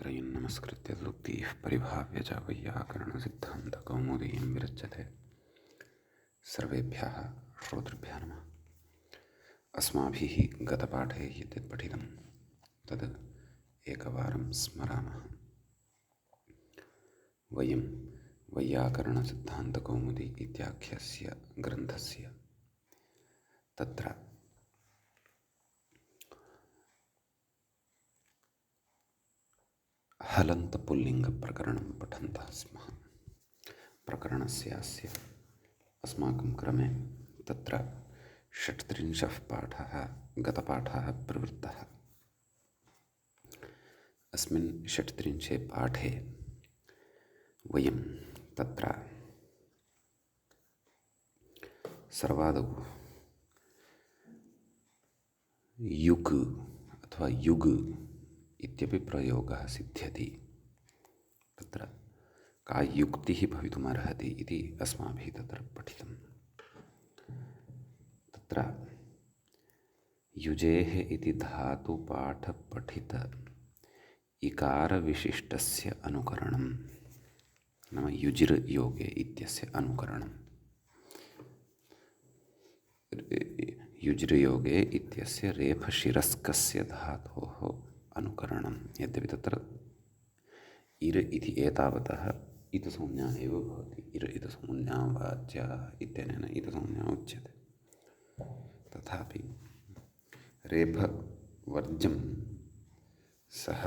नारायणं नमस्कृत्य सूक्तिः परिभाव्य च वैयाकरणसिद्धान्तकौमुदीं विरच्यते। सर्वेभ्यः श्रोतृभ्यः नमः। अस्माभिः गतपाठे यद्यत् पठितं तद् एकवारं स्मरामः। वयं वैयाकरणसिद्धान्तकौमुदी इत्याख्यस्य ग्रन्थस्य तत्र हलन्तपुल्लिङ्गप्रकरणं पठन्तः स्मः। प्रकरणस्य अस्माकं क्रमे तत्र 36 पाठः गतपाठः प्रवृत्तः। अस्मिन् 36 पाठे वयं तत्र सर्वादौ युक् अथवा युग् इत्यपि प्रयोगः सिद्ध्यति। तत्र का युक्तिः भवितुमर्हति इति अस्माभिः तत्र पठितं। तत्र युजेः इति धातुपाठपठित इकारविशिष्टस्य अनुकरणं नाम युजिर् योगे इत्यस्य अनुकरणं। युजिर् योगे इत्यस्य रेफशिरस्कस्य धातोः अनुकरणं। यद्यपि तत्र इर् इति एतावतः इतसंज्ञा एव भवति। इर् इतसंज्ञा वाच्या इत्यनेन इतसंज्ञा उच्यते। तथापि रेफवर्जं सः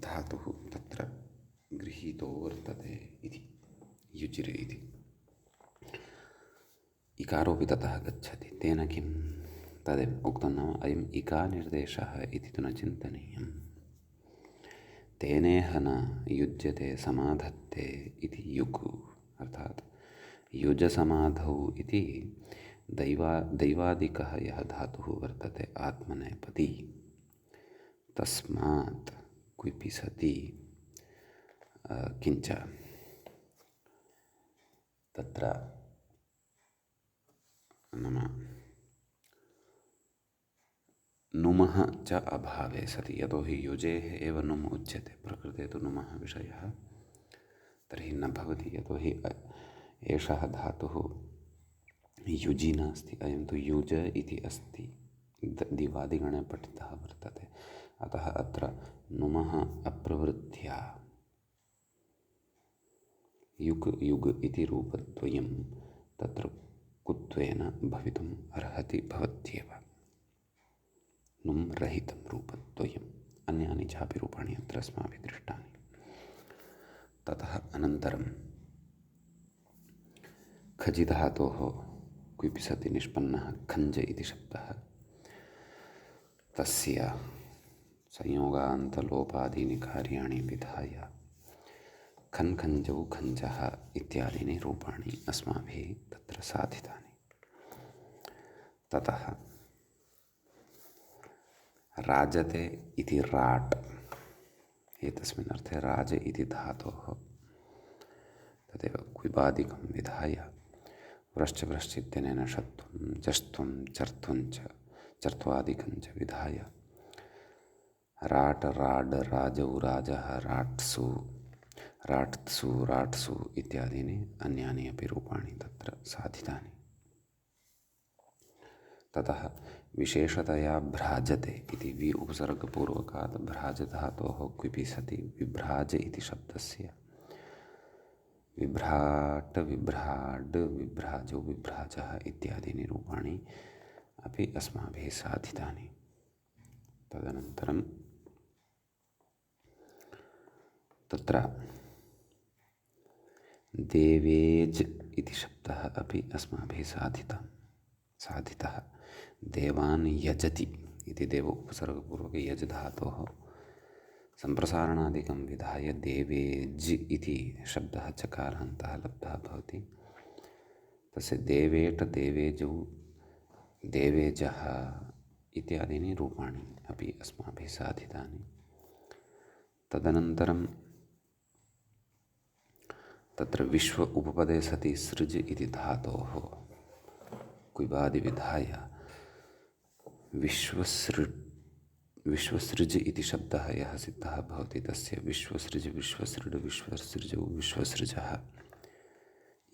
धातुः तत्र गृहीतो वर्तते इति युजिर् इति। इकारोऽपि ततः गच्छति। तेन किं तदेव उक्तं, नाम अयम् इकारनिर्देशः इति तु न चिन्तनीयं। तेनेह न युज्यते समाधत्ते इति युक्, अर्थात् युजसमाधौ इति दैवादिकः यः धातुः वर्तते आत्मनेपदी, तस्मात् क्विपि सति किञ्च तत्र नाम नुमः च अभावे सति, यतोहि युजेः एव नुम् उच्यते, प्रकृते तु नुमः विषयः, तर्हि न भवति। यतोहि एषः धातुः युजि नास्ति, अयं तु युज इति अस्ति, दिवादिगणे पठितः वर्तते। अतः अत्र नुमः अप्रवृत्त्या युक् युग् इति रूपद्वयं तत्र कुत्वेन भवितुम् अर्हति भवत्येव। नुम् रहितं रूपद्वयम्। अन्यानि चापि रूपाणि अत्र अस्माभिः दृष्टानि। ततः अनन्तरं खजि धातोः क्विपि सति निष्पन्नः खञ्ज इति शब्दः, तस्य संयोगान्तलोपादीनि कार्याणि विधाय खन् खञ्जौ खञ्जः इत्यादीनि रूपाणि अस्माभिः तत्र साधितानि। ततः राजते इति राट्, एतस्मिन् अर्थे राज इति धातोः तदेव क्विबादिकं विधाय व्रश्च व्रश्चित्यनेन षत्वं जष्ट्वं चर्त्वं च चर्त्वादिकं च विधाय राट् राड् राजौ राजः राट्सु राट्सु राट्सु इत्यादीनि अन्यानि अपि रूपाणि तत्र साधितानि। ततः विशेषतया भ्राजते इति वि उपसर्गपूर्वकात् भ्राजधातोः क्विपि सति विभ्राज इति शब्दस्य विभ्राट् विभ्राड् विभ्राजौ विभ्राजः इत्यादीनि रूपाणि अपि अस्माभिः साधितानि। तदनन्तरं तत्र देवेज् इति शब्दः अपि अस्माभिः साधितः। देवान् यजति इति देव उपसर्गपूर्वके यज् धातोः सम्प्रसारणादिकं विधाय देवेज् इति शब्दः चकारान्तः लब्धः भवति। तस्य देवेट देवेजौ देवेजः इत्यादीनि रूपाणि अपि अस्माभिः साधितानि। तदनन्तरं तत्र विश्व उपपदे सति सृज इति धातोः क्विबादि विधाय विश्वसृज इति शब्दः यः सिद्धः भवति तस्य विश्वसृज विश्वसृड विश्वसृजौ विश्वसृजः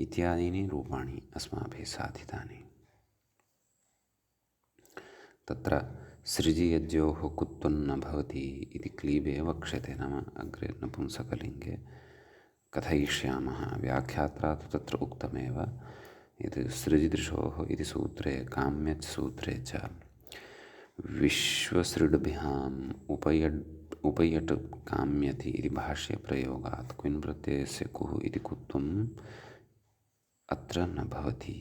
इत्यादीनि रूपाणि अस्माभिः साधितानि। तत्र सृजियज्योः कुत्वं न भवति इति क्लीबे वक्ष्यते, नाम अग्रे नपुंसकलिङ्गे कथयिष्यामः। व्याख्यात्रा तु तत्र उक्तमेव यत् सृजिदृशोः इति सूत्रे काम्यच् सूत्रे च विश्वसृड्भ्याम् उपयट् काम्यति इति भाष्यप्रयोगात् क्विन् प्रत्ययस्य कुः इति कुत्वम् अत्र न भवति,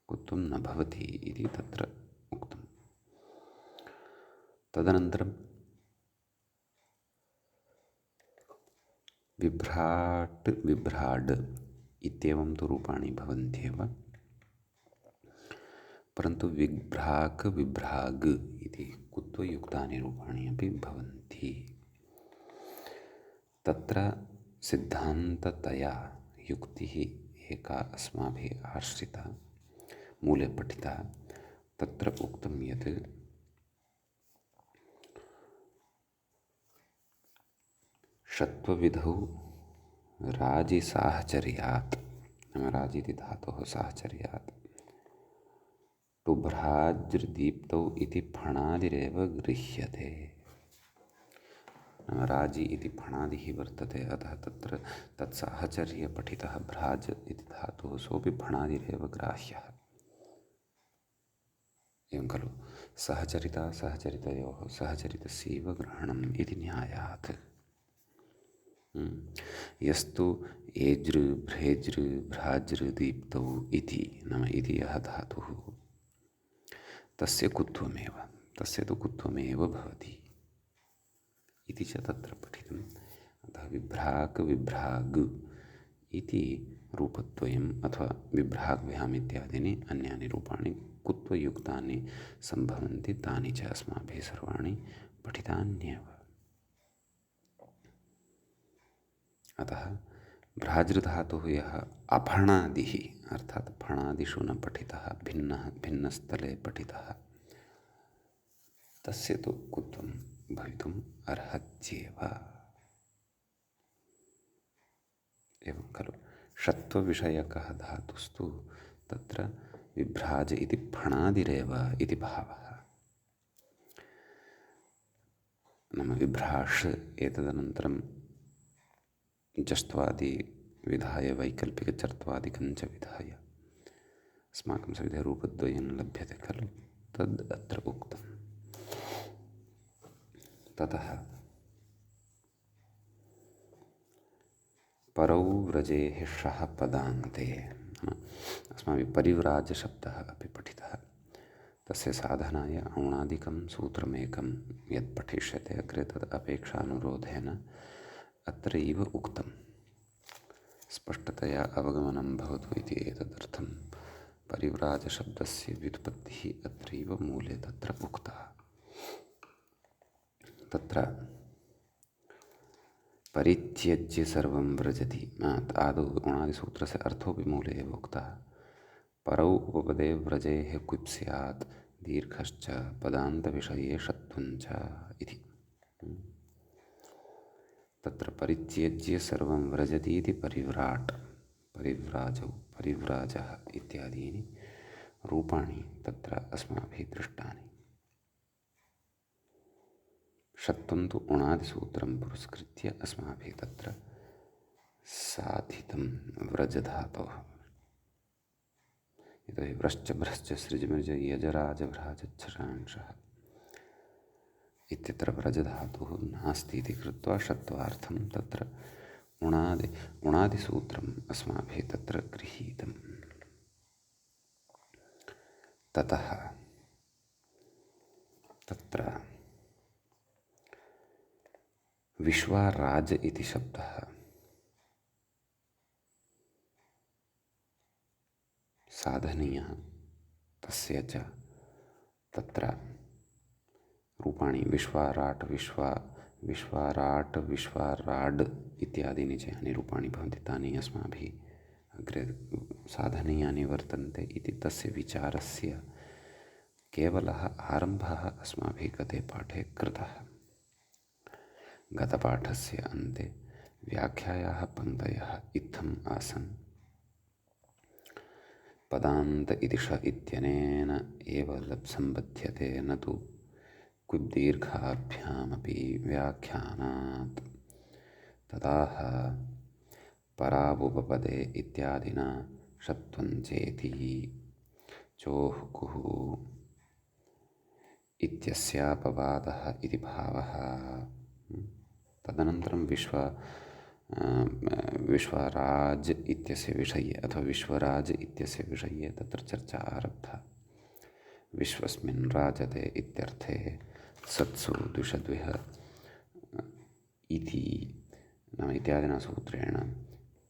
कुत्वं न भवति इति तत्र उक्तम्। तदनन्तरं बिभ्राट् बिभ्राड् इत्येवं तु रूपाणि भवन्त्येव, परन्तु विभ्राक् विभ्राग् इति कुत्वयुक्तानि रूपाणि अपि भवन्ति। तत्र सिद्धान्ततया युक्तिः एका अस्माभिः आश्रिता, मूले पठिता। तत्र उक्तं यत् षत्वविधौ राजिसाहचर्यात्, नाम राजिति धातोः साहचर्यात् टुभ्राज्दीप्तौ इति फणादिरेव गृह्यते। नाम राजि इति फणादिः वर्तते, अतः तत्र तत्साहचर्यपठितः भ्राज इति धातुः सोऽपि फणादिरेव ग्राह्यः। एवं खलु सहचरिता सहचरितयोः सहचरितस्यैव ग्रहणम् इति न्यायात्। यस्तु एजृ भ्रेजृ भ्राजृ दीप्तौ इति, नाम इति यः धातुः तस्य कुत्वमेव, तस्य तु कुत्वमेव भवति इति च तत्र पठितम्। अतः विभ्राक् विभ्राग् इति रूपद्वयम् अथवा विभ्राग्भ्याम् इत्यादीनि अन्यानि रूपाणि कुत्वयुक्तानि सम्भवन्ति, तानि च अस्माभिः सर्वाणि पठितान्येव। अतः भ्राजृधातुः यः अफणादिः अर्थात् फणादिषु न पठितः, भिन्नः भिन्नस्थले पठितः, तस्य तु कुत्वं भवितुम् अर्हत्येव। एवं खलु षत्वविषयकः धातुस्तु तत्र विभ्राज इति फणादिरेव इति भावः। नाम विभ्राष् एतदनन्तरं जष्ट्वादि विधाय वैकल्पिकचर्त्वादिकं च विधाय अस्माकं सविधे रूपद्वयं लभ्यते खलु, तद् अत्र उक्तम्। ततः परौ व्रजेः षः पदान्ते, अस्माभिः परिव्राजशब्दः अपि पठितः। तस्य साधनाय औणादिकं सूत्रमेकं यत् पठिष्यते अग्रे तद् अपेक्षानुरोधेन अत्रैव उक्तं, स्पष्टतया अवगमनं भवतु इति एतदर्थं परिव्राजशब्दस्य व्युत्पत्तिः अत्रैव मूले तत्र उक्ता। तत्र परित्यज्य सर्वं व्रजति, आदौ औणादिसूत्रस्य अर्थोऽपि मूले एव उक्तः। परौ उपपदे व्रजेः क्विप् स्यात् दीर्घश्च पदान्तविषये षत्वञ्च इति। तत्र परित्यज्य सर्वं व्रजति इति परिव्राट्, परिव्राजौ परिव्राजः इत्यादीनि रूपाणि तत्र अस्माभिः दृष्टानि। षत्वं तु उणादिसूत्रं पुरस्कृत्य अस्माभिः तत्र साधितं व्रजधातोः। यतोहि व्रश्च भ्रश्च सृजमृज यजराजभ्राजच्छ्रांशः इत्यत्र व्रजधातुः नास्ति इति कृत्वा षत्वार्थं तत्र उणादिसूत्रम् अस्माभिः तत्र गृहीतम्। ततः तत्र विश्वाराज इति शब्दः साधनीयः, तस्य च तत्र रूपाणि विश्वाराट् विश्वाराट् विश्वाराड् इत्यादीनि च यानि रूपाणि भवन्ति तानि अस्माभिः अग्रे साधनीयानि वर्तन्ते इति तस्य विचारस्य केवलः आरम्भः अस्माभिः गते पाठे कृतः। गतपाठस्य अन्ते व्याख्यायाः पङ्क्तयः इत्थम् आसन्। पदान्त इति ष इत्यनेन एव सम्बध्यते न तु क्विद्दीर्घाभ्यामपि व्याख्यानात्। तदाह परावुपपदे इत्यादिना षत्वञ्चेति चोः कुः इत्यस्यापवादः इति भावः। तदनन्तरं विश्वराज इत्यस्य विषये अथवा विश्वराज इत्यस्य विषये तत्र चर्चा आरब्धा। विश्वस्मिन् राजते इत्यर्थे सत्सु द्विषद्विह इति नाम इत्यादिना सूत्रेण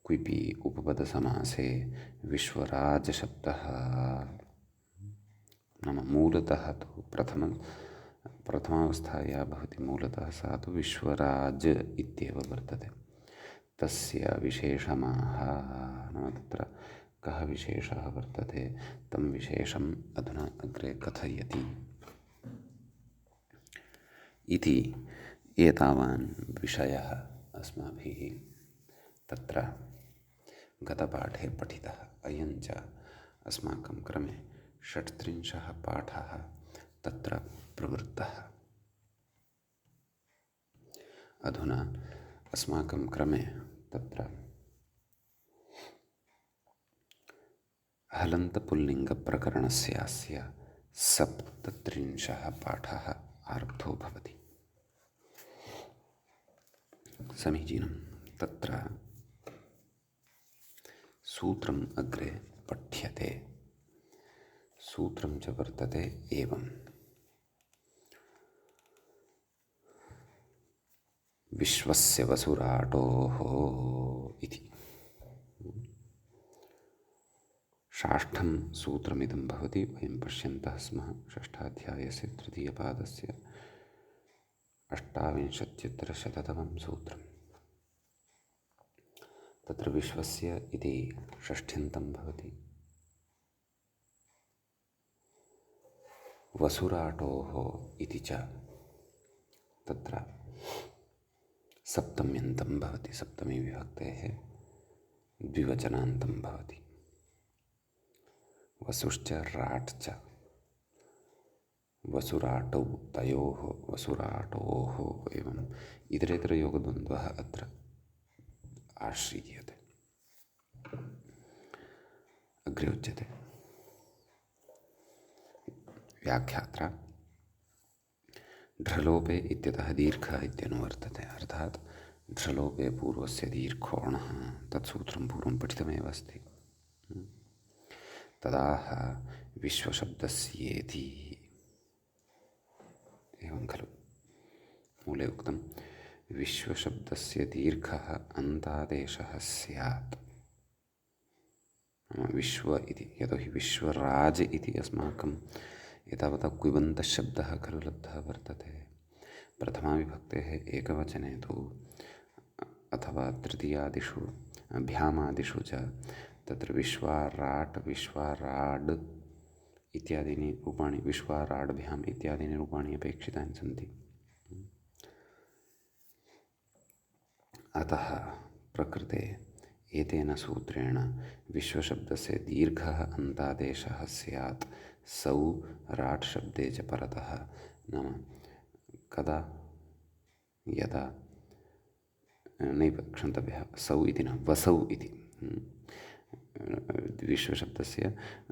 क्विपि उपपदसमासे विश्वराजशब्दः नाम मूलतः तु प्रथमावस्थाया भवति मूलतः सा तु विश्वराज इत्येव वर्तते। तस्य विशेषमाह नाम तत्र कः विशेषः वर्तते तं विशेषम् अधुना अग्रे कथयति इति एतावान् विषयः अस्माभिः तत्र गतपाठे पठितः। अयञ्च अस्माकं क्रमे 36 पाठः तत्र प्रवृत्तः। अधुना अस्माकं क्रमे तत्र हलन्तपुल्लिङ्गप्रकरणस्यास्य 37 पाठः आरब्धो भवति। समीचीनं। तत्र सूत्रम् अग्रे पठ्यते। सूत्रं च वर्तते एवम्। विश्वस्य वसुराटोः इति षष्ठं सूत्रमिदं भवति। वयं पश्यन्तः स्मः षष्ठाध्यायस्य तृतीयपादस्य 28-तमं सूत्रम्। तत्र विश्वस्य इति षष्ठ्यन्तं भवति। वसुराटोः इति च तत्र सप्तम्यन्तं भवति। सप्तमी विभक्तेः द्विवचनान्तं भवति। वसुश्च राट् च वसुराटौ तयोः वसुराटोः एवम् इतरेतरयोगद्वन्द्वः अत्र आश्रीयते। अग्रे उच्यते व्याख्यात्र ढ्रलोपे इत्यतः दीर्घः इत्यनुवर्तते। अर्थात् ढ्रलोपे पूर्वस्य दीर्घोणः तत्सूत्रं पूर्वं पठितमेव अस्ति। तदाह विश्वशब्दस्येति एवं खलु मूले उक्तं विश्वशब्दस्य दीर्घः अन्तादेशः स्यात्। विश्व इति यतोहि विश्वराज इति अस्माकं एतावता क्विबन्तशब्दः खलु लब्धः वर्तते। प्रथमाविभक्तेः एकवचने तु अथवा तृतीयादिषु भ्यामादिषु च तत्र विश्वाराट् विश्वाराड् इत्यादीनि रूपाणि विश्वाराड्भ्याम् इत्यादीनि रूपाणि अपेक्षितानि सन्ति। अतः प्रकृते एतेन सूत्रेण विश्वशब्दस्य दीर्घः अन्तादेशः स्यात् सौ राट् शब्दे च परतः। नाम कदा यदा नैव क्षन्तव्यः सौ इति न वसौ इति विश्वशब्दस्य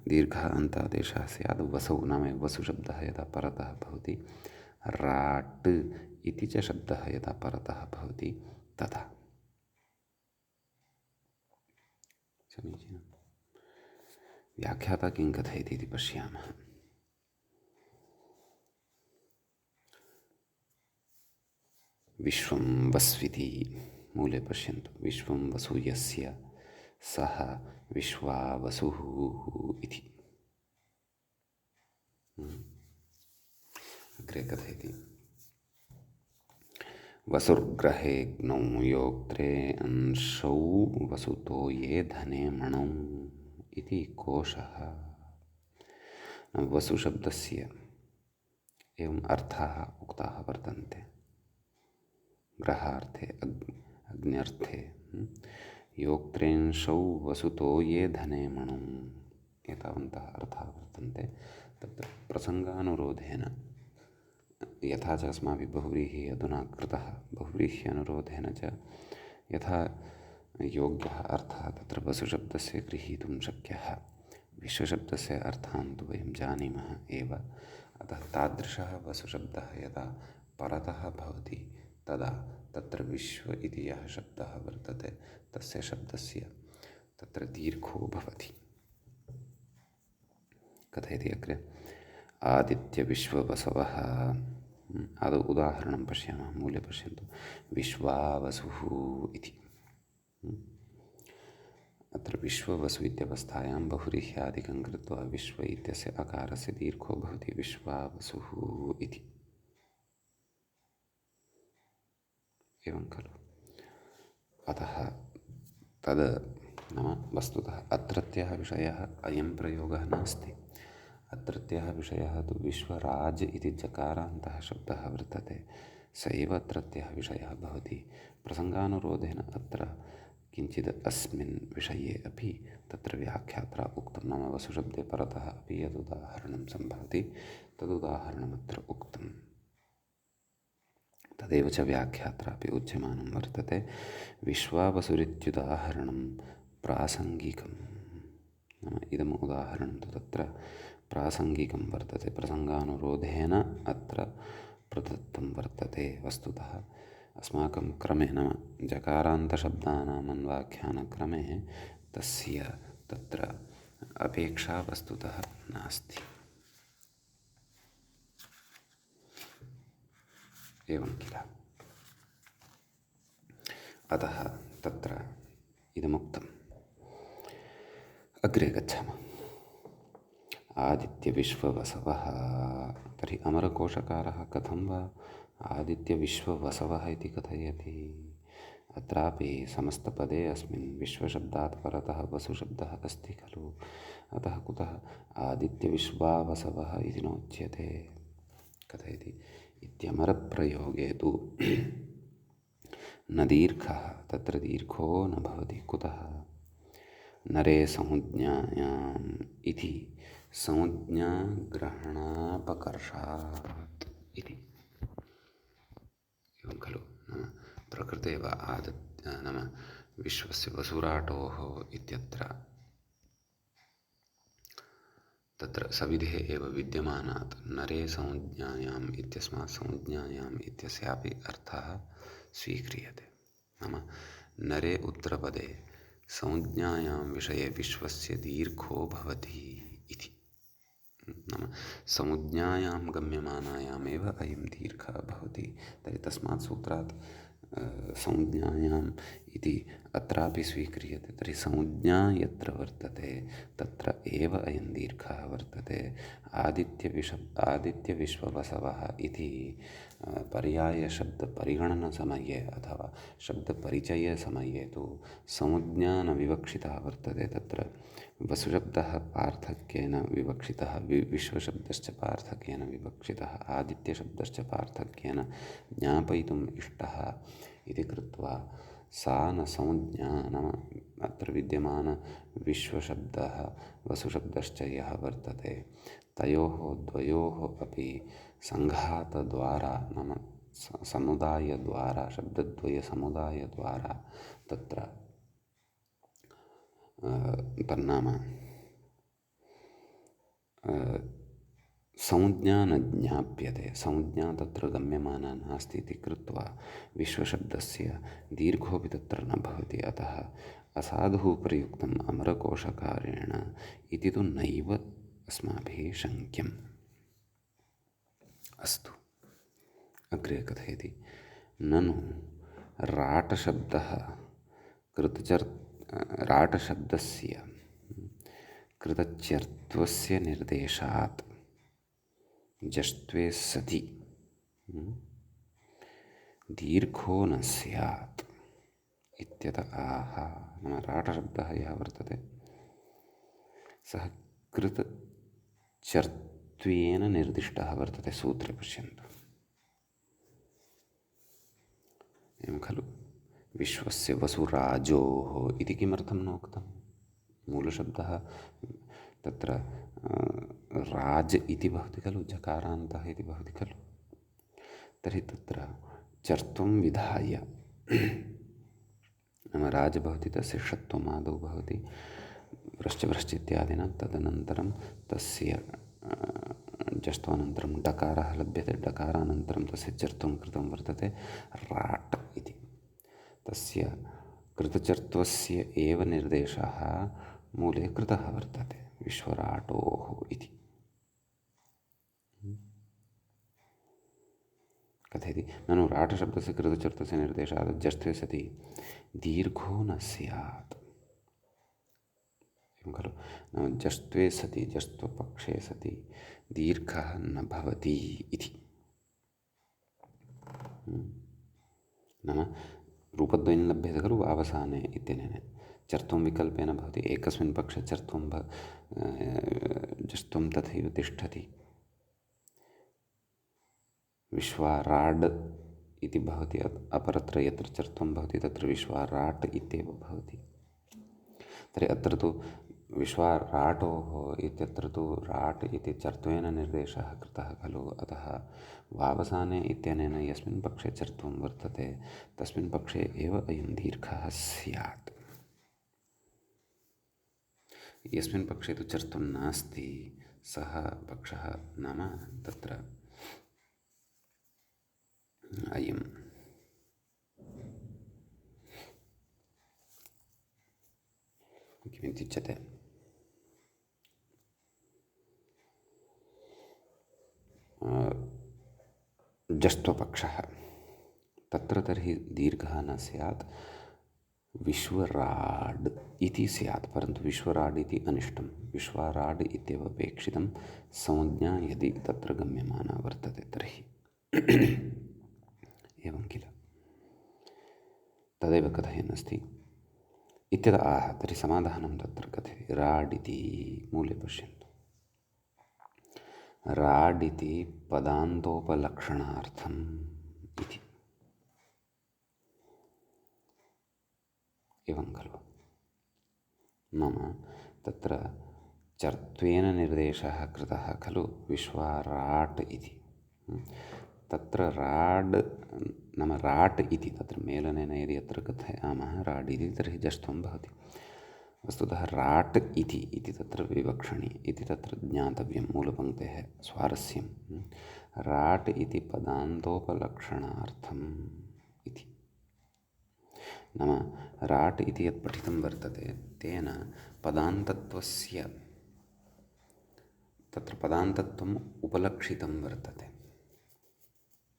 दीर्घः अन्तादेशः स्यात् वसौ नाम वसुशब्दः यदा परतः भवति राट् इति च शब्दः यदा परतः भवति तदा। समीचीनं। व्याख्याता किं कथयति इति पश्यामः। विश्वं वस्विति मूले पश्यन्तु। विश्वं वसु यस्य सः विश्वावसुः इति। अग्रे कथयति वसुर्ग्रहे ग्नौ योक्त्रे अंशौ वसुतो ये धने मणौ इति कोशः। वसुशब्दस्य एवम् अर्थाः उक्ताः वर्तन्ते। ग्रहार्थे अग्न्यर्थे योक्त्रेंशौ वसुतो ये धने मणौ, एतावन्तः अर्थाः वर्तन्ते। तत्र प्रसङ्गानुरोधेन यथा च अस्माभिः बहुव्रीहिः अधुना कृतः, बहुव्रीह्यनुरोधेन च यथा योग्यः अर्थः तत्र वसुशब्दस्य गृहीतुं शक्यः, विश्वशब्दस्य अर्थान् तु वयं जानीमः एव। अतः तादृशः वसुशब्दः यदा परतः भवति तदा तत्र विश्व इति यः शब्दः वर्तते तस्य शब्दस्य तत्र दीर्घो भवति। कथयति अग्रे, आदित्यविश्ववसवः। आदौ उदाहरणं पश्यामः, मूले पश्यन्तु, विश्वावसुः इति। अत्र विश्ववसु इत्यवस्थायां बहुव्रीह्यादिकं कृत्वा विश्व इत्यस्य अकारस्य दीर्घो भवति, विश्वावसुः इति। एवं खलु। अतः तद् नाम वस्तुतः अत्रत्यः विषयः अयं प्रयोगः नास्ति। अत्रत्यः विषयः तु विश्वराज इति जकारान्तः शब्दः वर्तते, स एव अत्रत्यः विषयः भवति। प्रसङ्गानुरोधेन अत्र किञ्चित् अस्मिन् विषये अपि तत्र व्याख्यात्रा उक्तं, नाम वसुशब्दे परतः अपि यदुदाहरणं सम्भवति तदुदाहरणमत्र उक्तं, तदेव च व्याख्यात्रापि उच्यमानं वर्तते। विश्वावसुरित्युदाहरणं प्रासङ्गिकं, नाम इदम् उदाहरणं तु तत्र प्रासङ्गिकं वर्तते, प्रसङ्गानुरोधेन अत्र प्रदत्तं वर्तते। वस्तुतः अस्माकं क्रमे, नाम जकारान्तशब्दानाम् अन्वाख्यानक्रमे तस्य तत्र अपेक्षा वस्तुतः नास्ति। एवं किल। अतः तत्र इदमुक्तम्। अग्रे गच्छामः। आदित्यविश्ववसवः। तर्हि अमरकोशकारः कथं वा आदित्यविश्ववसवः इति कथयति? अत्रापि समस्तपदे अस्मिन् विश्वशब्दात् परतः वसुशब्दः अस्ति खलु। अतः कुतः आदित्यविश्वावसवः इति नोच्यते? कथयति, इत्यमरप्रयोगे तु न दीर्घः, तत्र दीर्घो न भवति। कुतः? नरे संज्ञायाम् इति संज्ञाग्रहणापकर्षात् इति। एवं खलु। नाम प्रकृते वा नाम विश्वस्य वसुराटोः इत्यत्र तत्र सविधेः एव विद्यमानात् नरे संज्ञायाम् इत्यस्मात् संज्ञायाम् इत्यस्यापि अर्थः स्वीक्रियते। नाम नरे उत्तरपदे संज्ञायां विषये विश्वस्य दीर्घो भवति इति। नाम संज्ञायां गम्यमानायामेव अयं दीर्घः भवति। तर्हि तस्मात् सूत्रात् संज्ञायाम् इति अत्रापि स्वीक्रियते। तर्हि संज्ञा यत्र वर्तते तत्र एव अयं दीर्घः वर्तते। आदित्यविश्ववसवः इति पर्यायशब्दपरिगणनसमये अथवा शब्दपरिचयसमये तु संज्ञा न विवक्षितः वर्तते। तत्र वसुशब्दः पार्थक्येन विवक्षितः, विश्वशब्दश्च पार्थक्येन विवक्षितः, आदित्यशब्दश्च पार्थक्येन ज्ञापयितुम् इष्टः इति कृत्वा सा न संज्ञा, नाम अत्र विद्यमानविश्वशब्दः वसुशब्दश्च यः वर्तते तयोः द्वयोः अपि सङ्घातद्वारा, नाम समुदायद्वारा, शब्दद्वयसमुदायद्वारा तत्र तन्नाम संज्ञा न ज्ञाप्यते, संज्ञा तत्र गम्यमाना नास्ति इति कृत्वा विश्वशब्दस्य दीर्घोऽपि तत्र न भवति। अतः असाधुः प्रयुक्तम् अमरकोशकारेण इति तु नैव अस्माभिः शङ्क्यम्। अस्तु, अग्रे कथयति, ननु राटशब्दः राटशब्दस्य कृतच्यर्थस्य निर्देशात् जष्ट्वे सति दीर्घो न स्यात् इत्यत आह। नाम राटशब्दः यः वर्तते सः चर्त्वेन निर्दिष्टः वर्तते सूत्रे पश्यन्तु। एवं खलु विश्वस्य वसुराजोः इति किमर्थं नोक्तं? मूलशब्दः तत्र राज इति भवति खलु, जकारान्तः इति भवति खलु। तर्हि तत्र चर्त्वं विधाय नाम राज भवति, तस्य षत्वम् आदौ भवति व्रश्च व्रश्च इत्यादिना, तदनन्तरं तस्य जष्ट्वानन्तरं डकारः लभ्यते, डकारानन्तरं तस्य चर्त्वं कृतं वर्तते राट् इति। तस्य कृतचर्त्वस्य एव निर्देशः मूले कृतः वर्तते विश्वराटोः इति। कथयति ननु राटशब्दस्य कृतचर्त्वस्य निर्देशात् जष्ट्वे सति दीर्घो न स्यात्। एवं खलु, नाम जष्ट्वे सति, जष्ट्वपक्षे सति दीर्घः न भवति इति। नाम रूपद्वयं लभ्यते खलु वावसाने इत्यनेन। चर्त्वं विकल्पेन भवति, एकस्मिन् पक्षे चर्त्वं जष्ट्वं तथैव तिष्ठति। विश्वाराड् इति भवति, अपरत्र यत्र चर्त्वं भवति तत्र विश्वाराट् इत्येव भवति। तर्हि अत्र तु विश्वाराटोः इत्यत्र तु राट् इति चर्त्वेन निर्देशः कृतः खलु, अतः वावसाने इत्यनेन यस्मिन् पक्षे चर्त्वं वर्तते तस्मिन् पक्षे एव अयं दीर्घः स्यात्। यस्मिन् पक्षे तु चर्त्वं नास्ति सः पक्षः नाम तत्र अयं किमित्युच्यते, जष्ट्वपक्षः, तत्र तर्हि दीर्घः न स्यात्, विश्वराड् इति स्यात्। परन्तु विश्वराड् इति अनिष्टं, विश्वाराड् इत्येव अपेक्षितं। संज्ञा यदि तत्र गम्यमाना वर्तते तर्हि एवं किल, तदेव कथयन् अस्ति इत्यतः आह। तर्हि समाधानं तत्र कथयति, राड् इति मूले पश्यन्तु, राड् इति पदान्तोपलक्षणार्थम् इति। एवं खलु, नाम तत्र चर्त्वेन निर्देशः कृतः खलु विश्वाराट् इति। तत्र राड् नाम राट् इति तत्र मेलनेन यदि अत्र कथयामः राड् इति तर्हि जष्ट्वं भवति। वस्तुतः राट् इति तत्र विवक्षणि इति तत्र ज्ञातव्यं, मूलपङ्क्तेः स्वारस्यं। राट् इति पदान्तोपलक्षणार्थम् इति। नाम राट् इति यत् पठितं वर्तते तेन पदान्तत्वस्य तत्र पदान्तत्वम् उपलक्षितं वर्तते।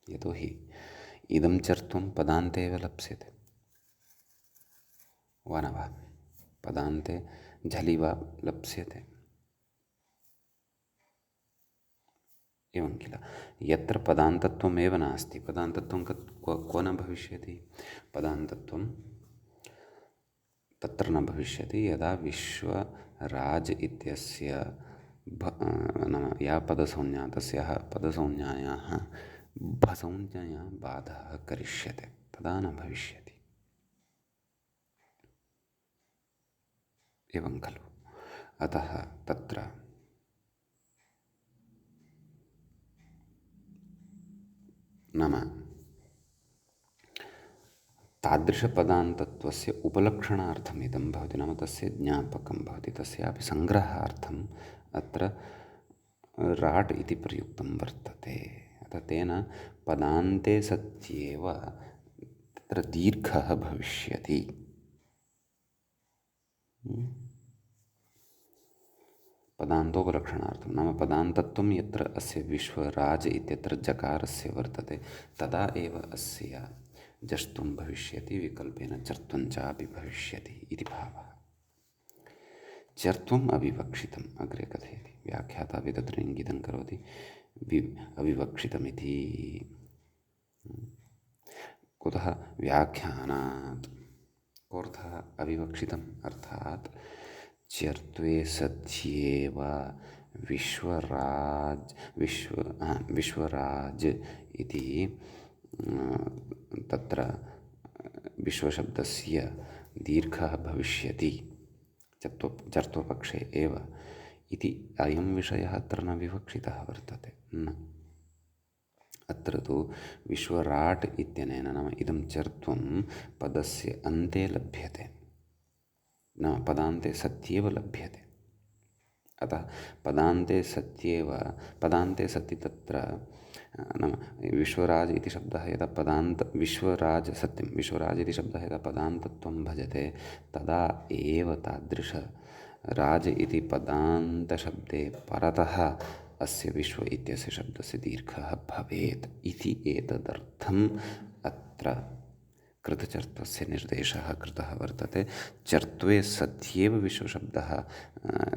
यतोहि इदं चर्त्वं पदान्ते एव लप्स्यते वा न वा, पदान्ते झलि वा लप्स्यते। एवं किल, यत्र पदान्तत्वमेव नास्ति, पदान्तत्वं क्व न भविष्यति, पदान्तत्वं तत्र न भविष्यति यदा विश्वराज इत्यस्य नाम या पदसंज्ञा तस्याः पदसंज्ञायाः भसंज्ञया बाधः करिष्यते, तदा न भविष्यति। एवं खलु, अतः तत्र नाम तादृशपदान्तत्वस्य उपलक्षणार्थम् इदं भवति, नाम तस्य ज्ञापकं भवति, तस्यापि सङ्ग्रहार्थम् अत्र राट् इति प्रयुक्तं वर्तते। अतः तेन पदान्ते सत्येव तत्र दीर्घः भविष्यति। पदान्तोपलक्षणार्थं नाम पदान्तत्वं यत्र अस्य विश्वराज इत्यत्र जकारस्य वर्तते तदा एव अस्य जष्ट्वं भविष्यति, विकल्पेन चर्त्वं चापि भविष्यति इति भावः। चर्त्वम् अविवक्षितम् अग्रे कथयति, व्याख्याता अपि तत्र इङ्गितं करोति अविवक्षितमिति। कुतः? व्याख्यानात्। कोऽर्थः अविवक्षितम्? अर्थात् चर्त्वे सत्येव विश्वराज इति तत्र विश्वशब्दस्य दीर्घः भविष्यति चर्त्वपक्षे एव इति अयं विषयः अत्र न विवक्षितः वर्तते। न, अत्र तु विश्वराट् इत्यनेन नाम इदं चर्त्वं पदस्य अन्ते लभ्यते, नाम पदान्ते सत्येव लभ्यते। अतः पदान्ते सति तत्र नाम विश्वराज इति शब्दः यदा विश्वराज इति शब्दः यदा पदान्तत्वं भजते तदा एव तादृश राज इति पदान्तशब्दे परतः अस्य विश्व इत्यस्य शब्दस्य दीर्घः भवेत् इति एतदर्थम् अत्र कृतचर्त्वस्य निर्देशः कृतः वर्तते। चर्त्वे सत्येव विश्वशब्दः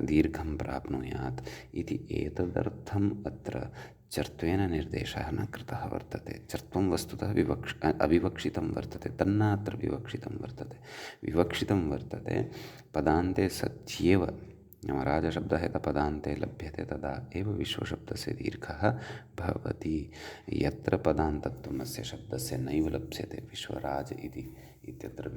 दीर्घं प्राप्नुयात् इति एतदर्थम् अत्र चर्त्वेन निर्देशः न कृतः वर्तते। चर्त्वं वस्तुतः अविवक्षितं वर्तते, तन्न अत्र विवक्षितं वर्तते। विवक्षितं वर्तते पदान्ते सत्येव, नाम राजशब्दः यदा पदान्ते लभ्यते तदा एव विश्वशब्दस्य दीर्घः भवति। यत्र पदान्तत्वम् अस्य शब्दस्य नैव लप्स्यते विश्वराज इत्यत्र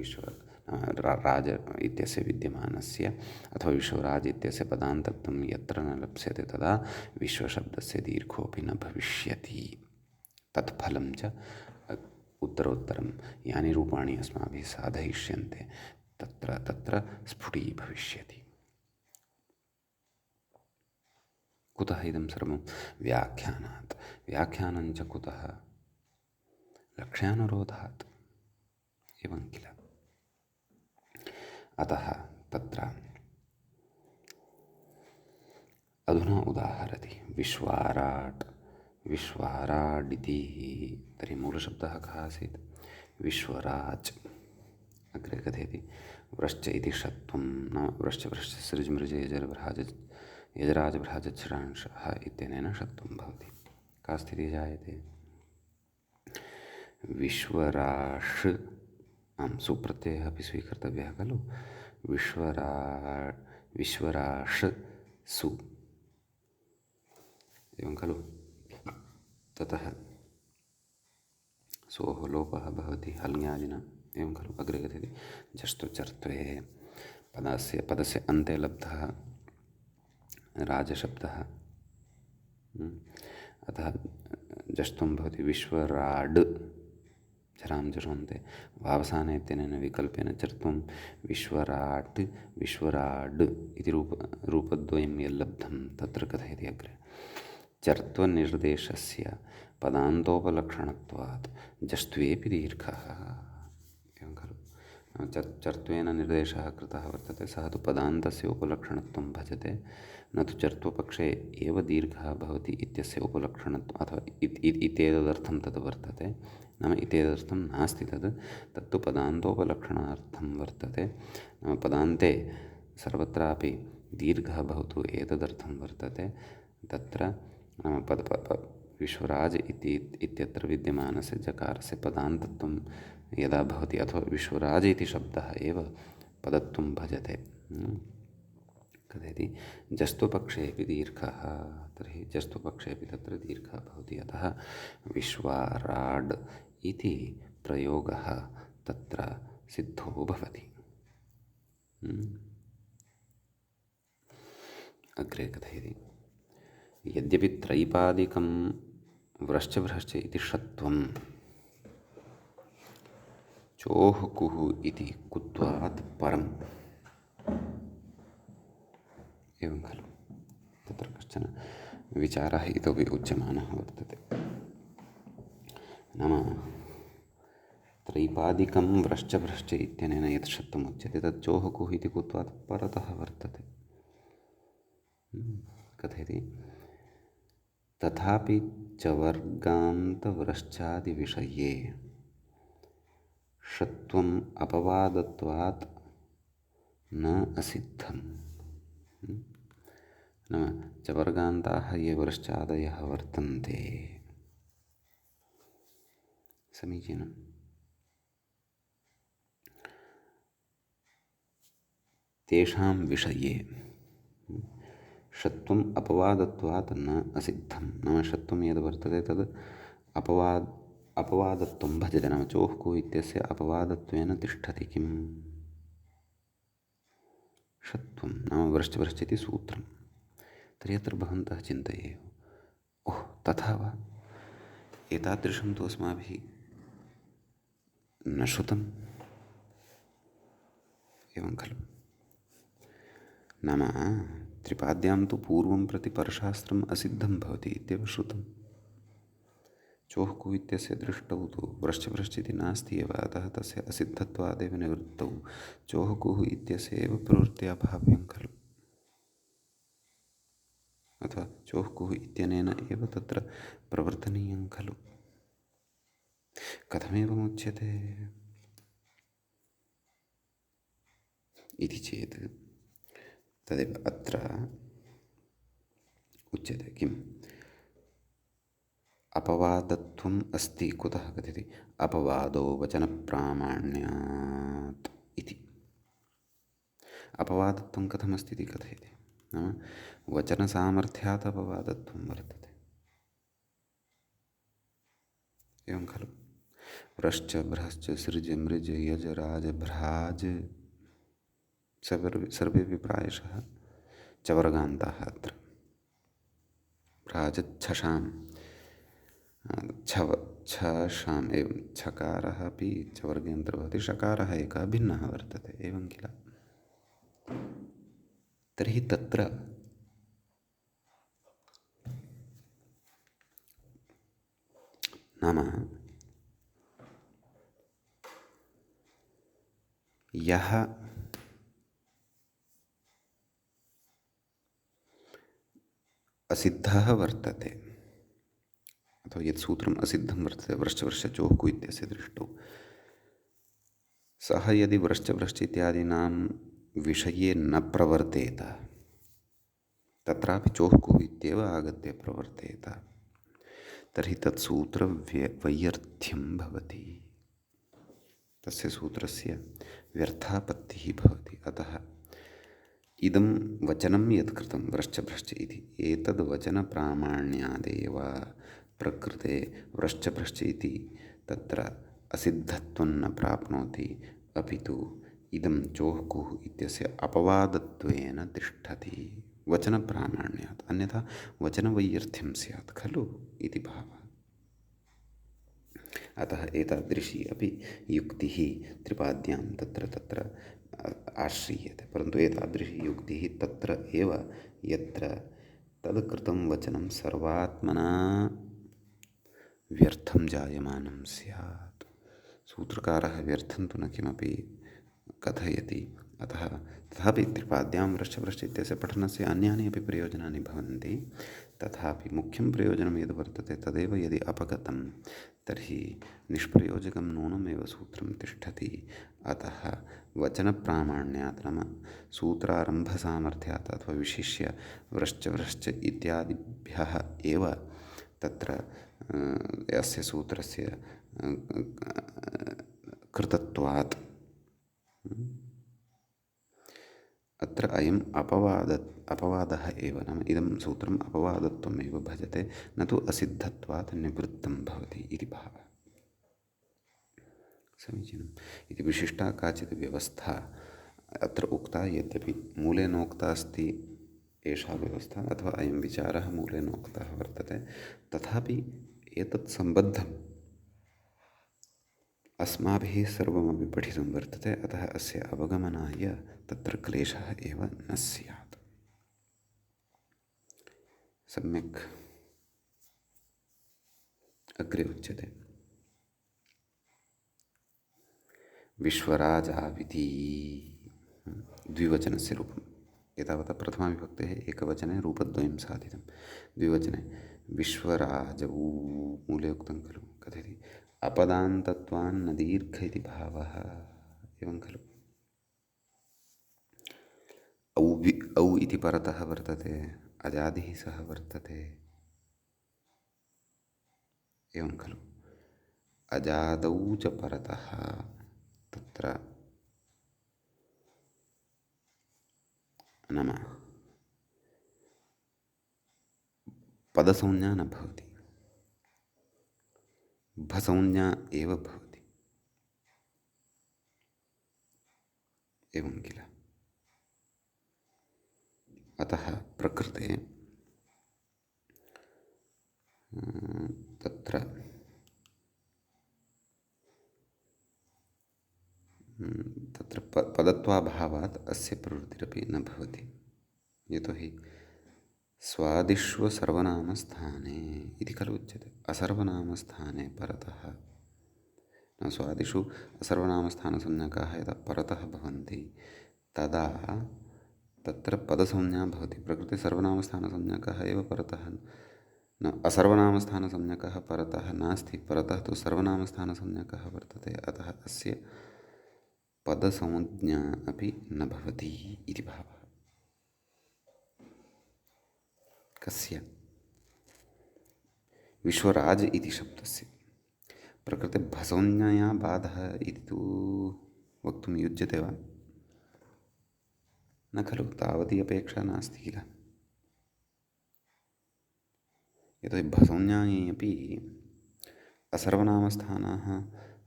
राज इत्यस्य विद्यमानस्य अथवा विश्वराज इत्यस्य पदान्तत्वं यत्र न लप्स्यते तदा विश्वशब्दस्य दीर्घोऽपि न भविष्यति। तत्फलं च उत्तरोत्तरं यानि रूपाणि अस्माभिः साधयिष्यन्ते तत्र स्फुटीभविष्यति। कुतः इदं सर्वं? व्याख्यानात्। व्याख्यानं च कुतः? लक्ष्यानुरोधात् एवं किल। अतः तत्र अधुना उदाहरति विश्वाराडिति। तर्हि मूलशब्दः कः आसीत्? विश्वराज। अग्रे कथयति व्रश्च इति षत्वं, नाम व्रश्च सृज्मृज यजराजभ्राजच्छ्रांशः इत्यनेन षत्वं भवति। का स्थितिः जायते? विश्वराश् सुप्रत्ययः अपि स्वीकर्तव्यः खलु। विश्वराश् सु एवं खलु। ततः सोः लोपः भवति हल्ङ्यादिना एवं खलु। अग्रे कथयति जस्तु चर्त्वे पदस्य अन्ते लब्धः राजशब्दः, अतः जष्टुं भवति विश्वराड् झरां जषोन्ते वावसाने इत्यनेन विकल्पेन चर्त्वं विश्वराट् विश्वराड् इति रूपद्वयं यल्लब्धं तत्र कथयति अग्रे चर्त्वनिर्देशस्य पदान्तोपलक्षणत्वात् जष्ट्वेपि दीर्घः एवं खलु। चर्त्वेन निर्देशः कृतः वर्तते, सः तु पदान्तस्य उपलक्षणत्वं भजते, न तु चर्त्वपक्षे एव दीर्घः भवति इत्यस्य उपलक्षणत्वम् अथवा इत्येतदर्थं तद् वर्तते। नाम इत्येतदर्थं नास्ति तत्तु पदान्तोपलक्षणार्थं वर्तते। नाम पदान्ते सर्वत्रापि दीर्घः भवतु एतदर्थं वर्तते। तत्र नाम विश्वराज इत्यत्र विद्यमानस्य जकारस्य पदान्तत्वं यदा भवति अथवा विश्वराज इति शब्दः एव पदत्वं भजते। कथयति जस्तुपक्षेऽपि दीर्घः, तर्हि जस्तुपक्षेऽपि तत्र दीर्घः भवति। अतः विश्वाराड् इति प्रयोगः तत्र सिद्धो भवति। अग्रे कथयति यद्यपि त्रैपादिकं व्रश्च इति षत्वं चोः कुः इति कुत्वात् परम् एवं खलु। तत्र कश्चन विचारः इतोपि उच्यमानः वर्तते। नाम त्रैपादिकं व्रश्च इत्यनेन यत् षत्वम् उच्यते तत् चोः कुः इति कुत्वात् परतः वर्तते। कथयति तथापि चवर्गान्तव्रश्चादिविषये षत्वम् अपवादत्वात् न असिद्धम्। नाम चवर्गान्ताः ये व्रश्चादयः वर्तन्ते, समीचीनम्, तेषां विषये षत्वम् अपवादत्वात् न असिद्धं। नाम षत्वं यद् वर्तते तद् अपवादत्वं भजते। नाम चोः कुः इत्यस्य अपवादत्वेन तिष्ठति किम्? षत्वं नाम व्रश्च इति सूत्रं। तर्हि अत्र भवन्तः चिन्तयेयुः, ओह् तथा वा, एतादृशं तु अस्माभिः न श्रुतम्, एवं खलु? नाम त्रिपाद्यां तु पूर्वं प्रति परशास्त्रम् असिद्धं भवति इत्येव श्रुतं। चोः कुः इत्यस्य दृष्टौ तु व्रश्च इति नास्ति एव, अतः तस्य असिद्धत्वादेव निवृत्तौ चोः कुः इत्यस्य एव प्रवृत्त्या भाव्यं खलु? अथवा चोः कुः इत्यनेन एव तत्र प्रवर्तनीयं खलु? कथमेवमुच्यते इति चेत् तदेव अत्र उच्यते। किम्? अपवादत्वम् अस्ति। कुतः कथयति? अपवादो वचनप्रामाण्यात् इति। अपवादत्वं कथमस्ति इति कथयति? नाम वचनसामर्थ्यात् अपवादत्वं वर्तते, एवं खलु? व्रश्च भ्रश्च सृज मृज यज राज भ्राज सर्वेपि प्रायशः चवर्गान्ताः अत्र। भ्राजच्छशां छशाम् एवं छकारः अपि चवर्गे अन्तर्भवति, षकारः एकः भिन्नः वर्तते, एवं किल? तर्हि तत्र नाम यः असिद्धः वर्तते, अथवा यत् सूत्रम् असिद्धं वर्तते व्रश्च चोः कुः इत्यस्य दृष्टौ, सः यदि व्रश्च इत्यादीनां विषये न प्रवर्तेत, तत्रापि चोः कुः इत्येव आगत्य प्रवर्तेत, तर्हि तत् सूत्रवैयर्थ्यं भवति, तस्य सूत्रस्य व्यर्थापत्तिः भवति। अतः इदं वचनं यत् कृतं व्रश्च इति, एतद् वचनप्रामाण्यादेव प्रकृते व्रश्च इति तत्र असिद्धत्वं न प्राप्नोति, अपि तु इदं चोः कुः इत्यस्य अपवादत्वेन तिष्ठति वचनप्रामाण्यात्, अन्यथा वचनवैयर्थ्यं स्यात् खलु इति भावः। अतः एतादृशी अपि युक्तिः त्रिपाद्यां तत्र आश्रीयते, परन्तु एतादृशी युक्तिः तत्र एव यत्र तद् कृतं वचनं सर्वात्मना व्यर्थं जायमानं स्यात्। सूत्रकारः व्यर्थं तु न किमपि कथयति, अतः तथापि त्रिपाद्यां व्रश्च इत्यस्य पठनस्य अन्यानि अपि प्रयोजनानि भवन्ति, तथापि मुख्यं प्रयोजनं यद् वर्तते तदेव यदि अपगतं तर्हि निष्प्रयोजकं नूनमेव सूत्रं तिष्ठति। अतः वचनप्रामाण्यात् नाम सूत्रारम्भसामर्थ्यात् अथवा विशिष्य व्रश्च इत्यादिभ्यः एव तत्र अस्य सूत्रस्य कृतत्वात् अत्र अयम् अपवादः एव, नाम इदं सूत्रम् अपवादत्वमेव भजते, न तु असिद्धत्वात् निवृत्तं भवति इति भावः। समीचीनम्। इति विशिष्टा काचित् व्यवस्था अत्र उक्ता, यद्यपि मूले नोक्ता अस्ति एषा व्यवस्था अथवा अयं विचारः मूले नोक्तः वर्तते, तथापि एतत् सम्बद्धम् अस्माभिः सर्वमपि पठितुं वर्तते, अतः अस्य अवगमनाय तत्र क्लेशः एव न स्यात्। सम्यक् अग्रे उच्यते। विश्वराजाविति द्विवचनस्य रूपम्। एतावता प्रथमाविभक्तेः एकवचने रूपद्वयं साधितं। द्विवचने विश्वराजौ मूले उक्तं खलु, कथयति अपदान्तत्वान्न दीर्घ इति भावः, एवं खलु? औ इति परतः वर्तते, अजादिः सह वर्तते, एवं खलु? अजादौ च परतः तत्र नाम पदसंज्ञा न भवति, भसंज्ञा एव भवति। एवं किल। अतः प्रकृते तत्र तत्र पदत्वाभावात् अस्य प्रवृत्तिरपि न भवति। यतोहि स्वादिष्व सर्वनामस्थाने इति खलु उच्यते। असर्वनामस्थाने परतः न, स्वादिषु असर्वनामस्थानसंज्ञकाः यदा परतः भवन्ति तदा तत्र पदसंज्ञा भवति। प्रकृते सर्वनामस्थानसंज्ञकः एव परतः न, असर्वनामस्थानसंज्ञकः परतः नास्ति, परतः तु सर्वनामस्थानसंज्ञकः वर्तते। अतः अस्य पदसंज्ञा अपि न भवति इति भावः। कस्य? विश्वराज इति शब्दस्य। प्रकृते भसंज्ञया बाधः इति तु वक्तुं युज्यते वा? न खलु, तावती अपेक्षा नास्ति किल। यतोहि भसंज्ञायै अपि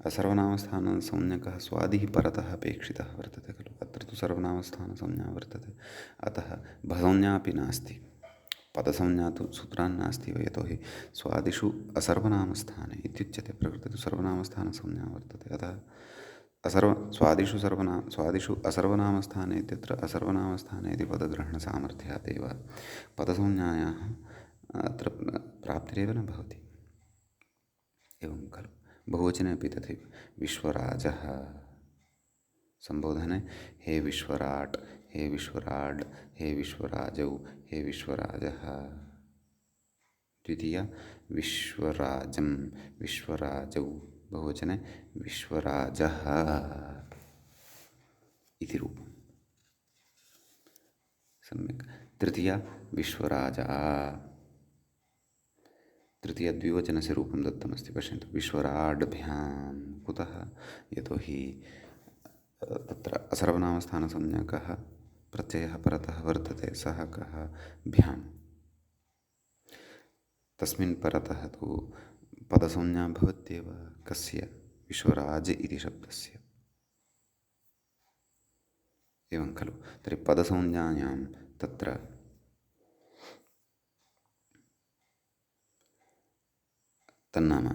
असर्वनामस्थानसंज्ञकः स्वादिः परतः अपेक्षितः वर्तते खलु। अत्र तु सर्वनामस्थानसंज्ञा वर्तते, अतः भसंज्ञा अपि नास्ति। पदसंज्ञा तु सूत्रान् नास्ति, यतोहि स्वादिषु असर्वनामस्थाने इत्युच्यते। प्रकृते तु सर्वनामस्थानसंज्ञा वर्तते, अतः स्वादिषु असर्वनामस्थाने इत्यत्र असर्वनामस्थाने इति पदग्रहणसामर्थ्यात् एव पदसंज्ञायाः अत्र प्राप्तिरेव न भवति। एवं खलु। बहुवचने अपि तथैव। विश्वराजः संबोधने हे विश्वराट्, हे विश्वराड्, हे विश्वराजौ, हे विश्वराजः। द्वितीया विश्वराजं, विश्वराजौ, बहुवचने विश्वराजः इति रूपम्। सम्यक्। तृतीया विश्वराजा, तृतीया द्विवचनस्य रूपं दत्तमस्ति, पश्यन्तु। विश्वराड्भ्यां, कुतः? यतोहि तत्र असर्वनामस्थानसंज्ञकः प्रत्ययः परतः वर्तते, सः कः? भ्यां। तस्मिन् परतः तु पदसंज्ञा भवत्येव। कस्य? विश्वराज इति शब्दस्य। एवं खलु। तर्हि पदसंज्ञायां तत्र तन्नाम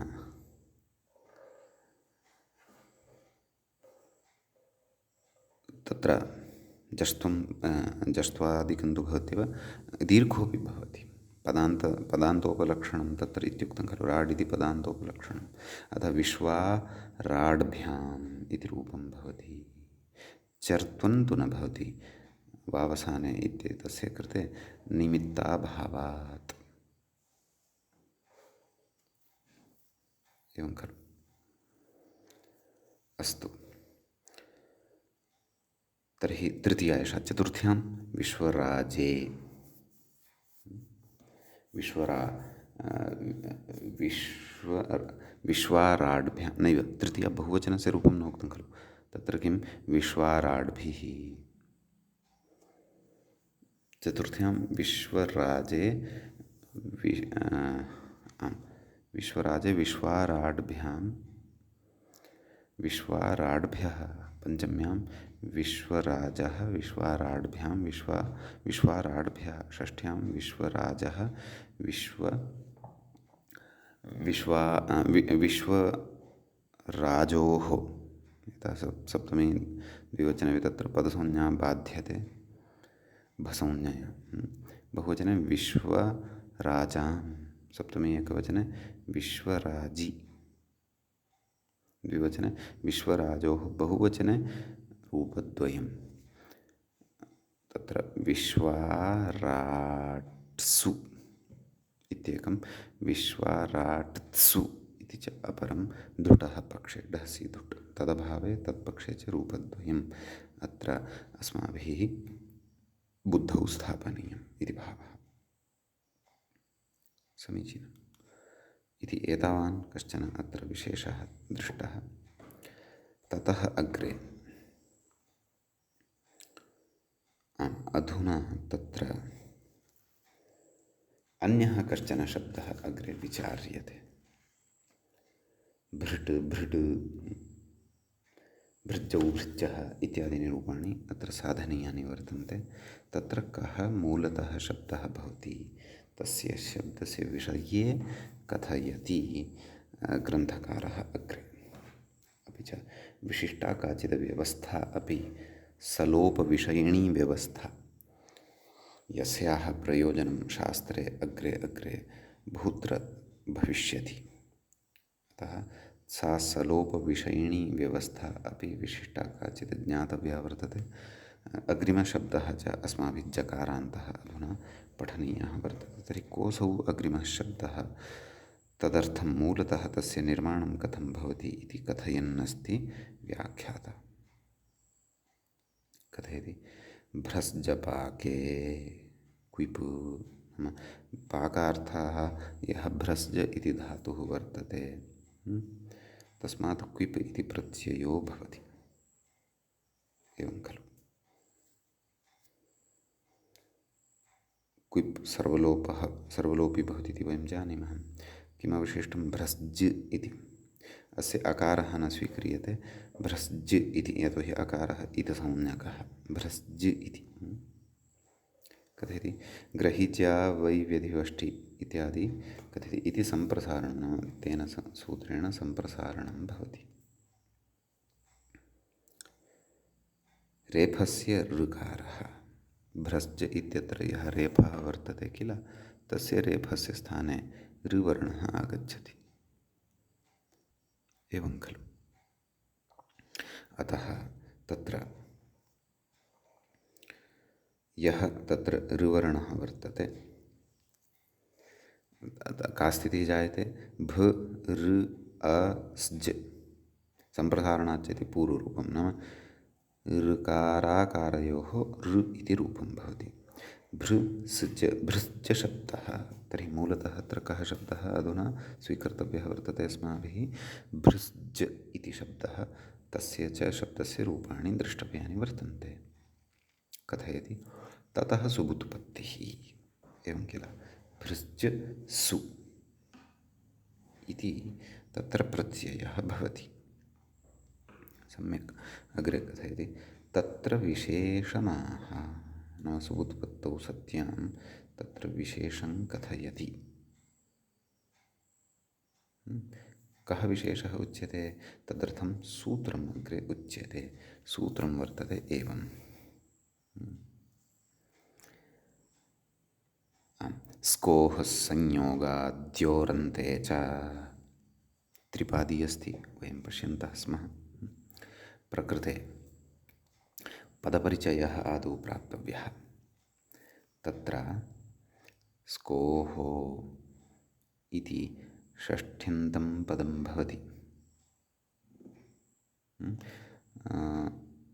तत्र जष्ट्वादिकं तु भवत्येव, दीर्घोऽपि भवति। पदान्तोपलक्षणं तत्र इत्युक्तं खलु, राड् इति पदान्तोपलक्षणम्। अतः विश्वाराड्भ्याम् इति रूपं भवति। चर्त्वं तु न भवति वावसाने इत्येतस्य कृते निमित्ताभावात्। एवं खलु। अस्तु, तर्हि तृतीया एषा। चतुर्थ्यां विश्वराजे, विश्वाराड्भ्यां नैव, तृतीया बहुवचनस्य रूपं न उक्तं खलु। तत्र किं? विश्वाराड्भिः। चतुर्थ्यां विश्वराजे विश्वराजे विश्वाराड्भ्यां, विश्वाराड्भ्यः। पञ्चम्यां विश्वराजः विश्वाराड्भ्यां, विश्वाराड्भ्यः। षष्ठ्यां विश्वराजः विश्वराजोः। यथा सप्तमी द्विवचने तत्र पदसंज्ञा बाध्यते भसंज्ञया। बहुवचने विश्वराजां, सप्तमी एकवचने विश्वराजी, द्विवचने विश्वराजोः, बहुवचने रूपद्वयं। तत्र विश्वाराट्सु इत्येकं, विश्वाराट्सु इति च अपरं। धुटः पक्षे, ढसि धुट्, तदभावे तत्पक्षे च रूपद्वयम् अत्र अस्माभिः बुद्धौ स्थापनीयम् इति भावः। समीचीनम्। इति एतावान् कश्चन अत्र विशेषः दृष्टः। ततः अग्रे अधुना तत्र अन्यः कश्चन शब्दः अग्रे विचार्यते। भृट् भृट् भृजौ भृजः इत्यादीनि रूपाणि अत्र साधनीयानि वर्तन्ते। तत्र कः मूलतः शब्दः भवति तस्य शब्दस्य विषये कथयति ग्रन्थकारः अग्रे। अपि च विशिष्टा काचित् व्यवस्था अपि सलोपविषयिणी व्यवस्था, यस्याः प्रयोजनं शास्त्रे अग्रे अग्रे बहुत्र भविष्यति। अतः सा सलोपविषयिणी व्यवस्था अपि विशिष्टा काचित् ज्ञातव्या वर्तते। अग्रिमशब्दः च अस्माभिः जकारान्तः अधुना पठनीयः वर्तते। तर्हि कोऽसौ अग्रिमः शब्दः, तदर्थं मूलतः तस्य निर्माणं कथं भवति इति कथयन्नस्ति व्याख्याता। कथयति भ्रस्जपाके क्विप्, नाम पाकार्थः यः भ्रस्ज इति धातुः वर्तते, तस्मात् क्विप् इति प्रत्ययो भवति। एवं खलु। क्विप् सर्वलोपी भवति इति वयं जानीमः। किमवशिष्टं भ्रस्ज इति, अस्य अकारः न स्वीक्रियते। भ्रस्ज इति, यतोहि अकारः इतसंज्ञकः। भ्रस्ज इति कथयति ग्रहीच्या वै व्यधिवष्टि इत्यादि कथयति। इति सम्प्रसारणं, तेन सूत्रेण सम्प्रसारणं भवति। रेफस्य ऋकारः, भ्रस्ज इत्यत्र यः रेफः वर्तते किल, तस्य रेफस्य स्थाने ऋवर्णः आगच्छति। एवं खलु। अतः तत्र यः तत्र ऋवर्णः वर्तते, का स्थितिः जायते, भ ऋ अ स्ज सम्प्रसारणात् चेति पूर्वरूपं, नाम ऋकाराकारयोः ऋ इति रूपं भवति। भृस्ज भृश्च शब्दः, तर्हि मूलतः अत्र कः शब्दः अधुना स्वीकर्तव्यः वर्तते अस्माभिः। भृस्ज इति शब्दः, तस्य च शब्दस्य रूपाणि द्रष्टव्यानि वर्तन्ते। कथयति ततः सुबुत्पत्तिः, एवं किल। भृस्ज सु इति तत्र प्रत्ययः भवति। सम्यक् अग्रे कथयति तत्र विशेषणाः, न सुबुत्पत्तौ सत्यां तत्र विशेषं कथयति। कः विशेषः उच्यते, तदर्थं सूत्रम् अग्रे उच्यते। सूत्रं वर्तते एवं। स्कोः संयोगाद्योरन्ते च, त्रिपादी अस्ति, वयं पश्यन्तः स्मः। प्रकृते पदपरिचयः आदौ प्राप्तव्यः। तत्र स्कोः इति षष्ठ्यन्तं पदं भवति।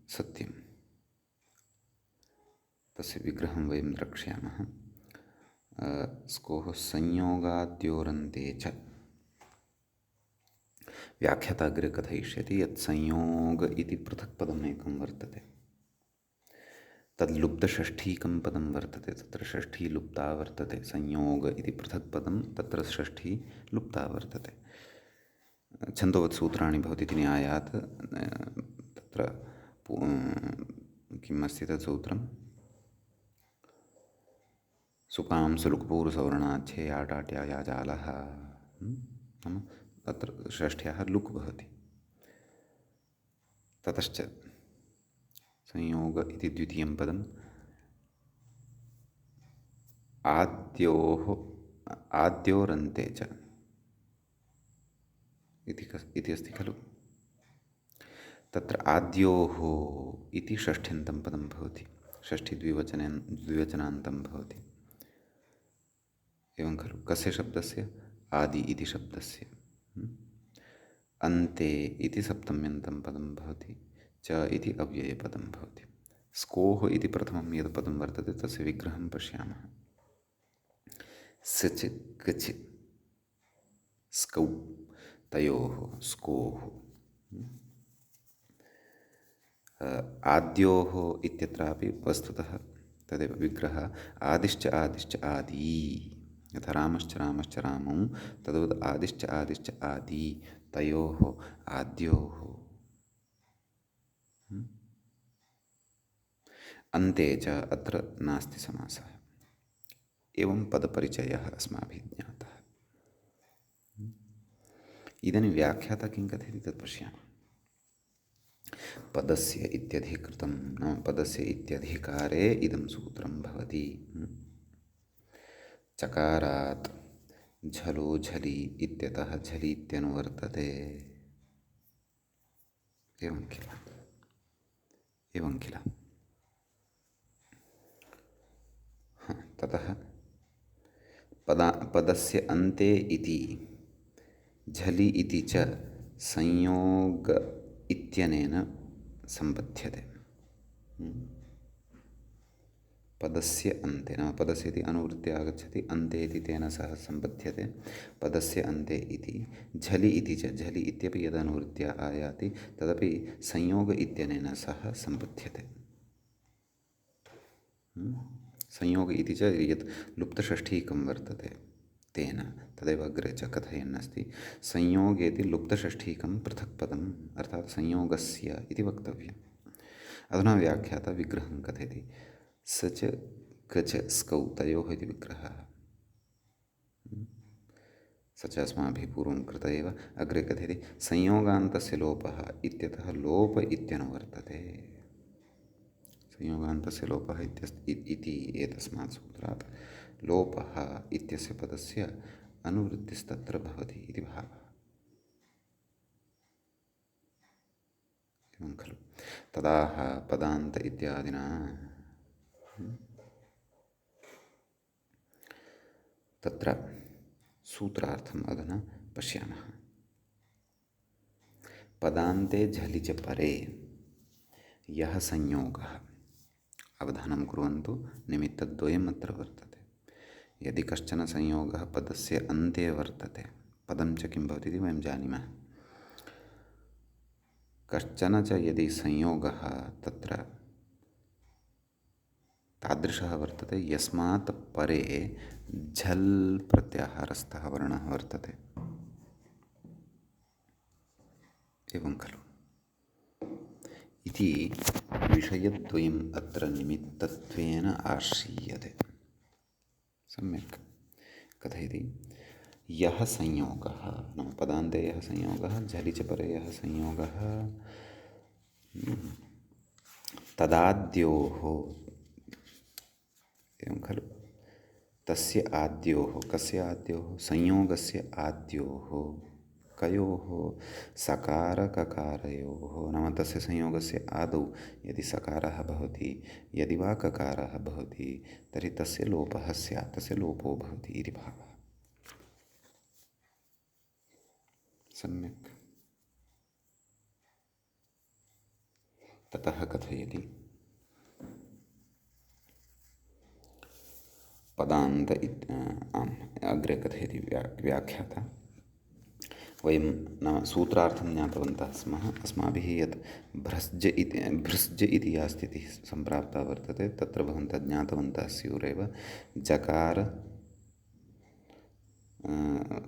सत्यं, तस्य विग्रहं वयं द्रक्ष्यामः। स्कोः संयोगाद्योरन्ते च, व्याख्याता अग्रे कथयिष्यति यत् संयोग इति पृथक् पदम् एकं वर्तते। तद् लुप्तषष्ठीकं पदं वर्तते, तत्र षष्ठी लुप्ता वर्तते। संयोग इति पृथक् पदं, तत्र षष्ठी लुप्ता वर्तते। छन्दोवत् सूत्राणि भवति इति न्यायात् तत्र किम् अस्ति तत् सूत्रं, सुपां सुलुक्पूर्वसवर्णाध्ये आटाट्या याजालः, नाम तत्र षष्ठ्याः लुक् भवति। ततश्च संयोग इति द्वितीयं पदम् आद्योरन्ते च इति अस्ति खलु। तत्र आद्योः इति षष्ठ्यन्तं पदं भवति, द्विवचनान्तं भवति। एवं खलु। कस्य शब्दस्य, आदि इति शब्दस्य। अन्ते इति सप्तम्यन्तं पदं भवति, च इति अव्ययपदं भवति। स्कोः इति प्रथमं यद् पदं वर्तते तस्य विग्रहं पश्यामः। सच कच स्कौ, तयोः स्कोः। आद्योः इत्यत्रापि वस्तुतः तदेव विग्रहः। आदिश्च आदिश्च आदि, यथा रामश्च रामश्च रामौ तद्वत् आदिश्च आदिश्च आदि तयोः आद्योः अन्ते च अत्र नास्ति समासः। एवं पदपरिचयः अस्माभिः ज्ञातः। इदानीं व्याख्याता किं कथयति तत् पश्यामः। पदस्य इत्यधिकृतं नाम पदस्य इत्यधिकारे इदं सूत्रं भवति। चकारात् झलो झलि इत्यतः झलि इत्यनुवर्तते। एवं किल एवं किल। ततः पदस्य अन्ते इति झलि इति च संयोग इत्यनेन सम्बध्यते। पदस्य अन्ते नाम पदस्य इति अनुवृत्ति आगच्छति, अन्ते इति तेन सह सम्बध्यते। पदस्य अन्ते इति झलि इति च झलि इत्यपि यदनुवृत्त्या आयाति तदपि संयोग इत्यनेन सह सम्बध्यते। संयोग इति च यत् लुप्तषष्ठीकं वर्तते तेन तदेव अग्रे च कथयन्नस्ति। संयोगेति लुप्तषष्ठीकं पृथक् पदम् अर्थात् संयोगस्य इति वक्तव्यम्। अधुना व्याख्याता विग्रहं कथयति। स च क च स्कौ तयोः इति विग्रहः। स च अस्माभिः पूर्वं कृत एव। अग्रे कथयति संयोगान्तस्य लोपः इत्यतः लोप इत्यनुवर्तते। संयोगान्तस्य लोपः इति एतस्मात् सूत्रात् लोपः इत्यस्य पदस्य अनुवृत्तिस्तत्र भवति इति भावः। एवं खलु। तदाह पदान्त इत्यादिना तत्र सूत्रार्थम् अधुना पश्यामः। पदान्ते झलि च परे यः संयोगः, अवधानं कुर्वन्तु, निमित्तद्वयम् अत्र वर्तते। यदि कश्चन संयोगः पदस्य अन्ते वर्तते, पदं च किं भवति इति वयं जानीमः। कश्चन च यदि संयोगः तत्र तादृशः वर्तते यस्मात् परे झल् प्रत्याहारस्थः वर्णः वर्तते। एवं खलु। इति विषयद्वयम् अत्र निमित्तत्वेन आश्रीयते। सम्यक् कथयति। यः संयोगः नाम पदान्ते यः संयोगः झलि च परे यः संयोगः तदाद्योः, एवं खलु, तस्य आद्योः, कस्य आद्योः, संयोगस्य आद्योः, कयोः, सकारककारयोः नाम तस्य संयोगस्य आदौ यदि सकारः भवति यदि वा ककारः भवति तर्हि तस्य लोपः स्यात्, तस्य लोपो भवति इति भावः। सम्यक्। ततः कथयति पदान्त अग्रे कथयति व्याख्याता। वयं नाम सूत्रार्थं ज्ञातवन्तः स्मः। अस्माभिः यत् भृस्ज इति या स्थितिः सम्प्राप्ता वर्तते तत्र भवन्तः ज्ञातवन्तः स्युरेव। जकार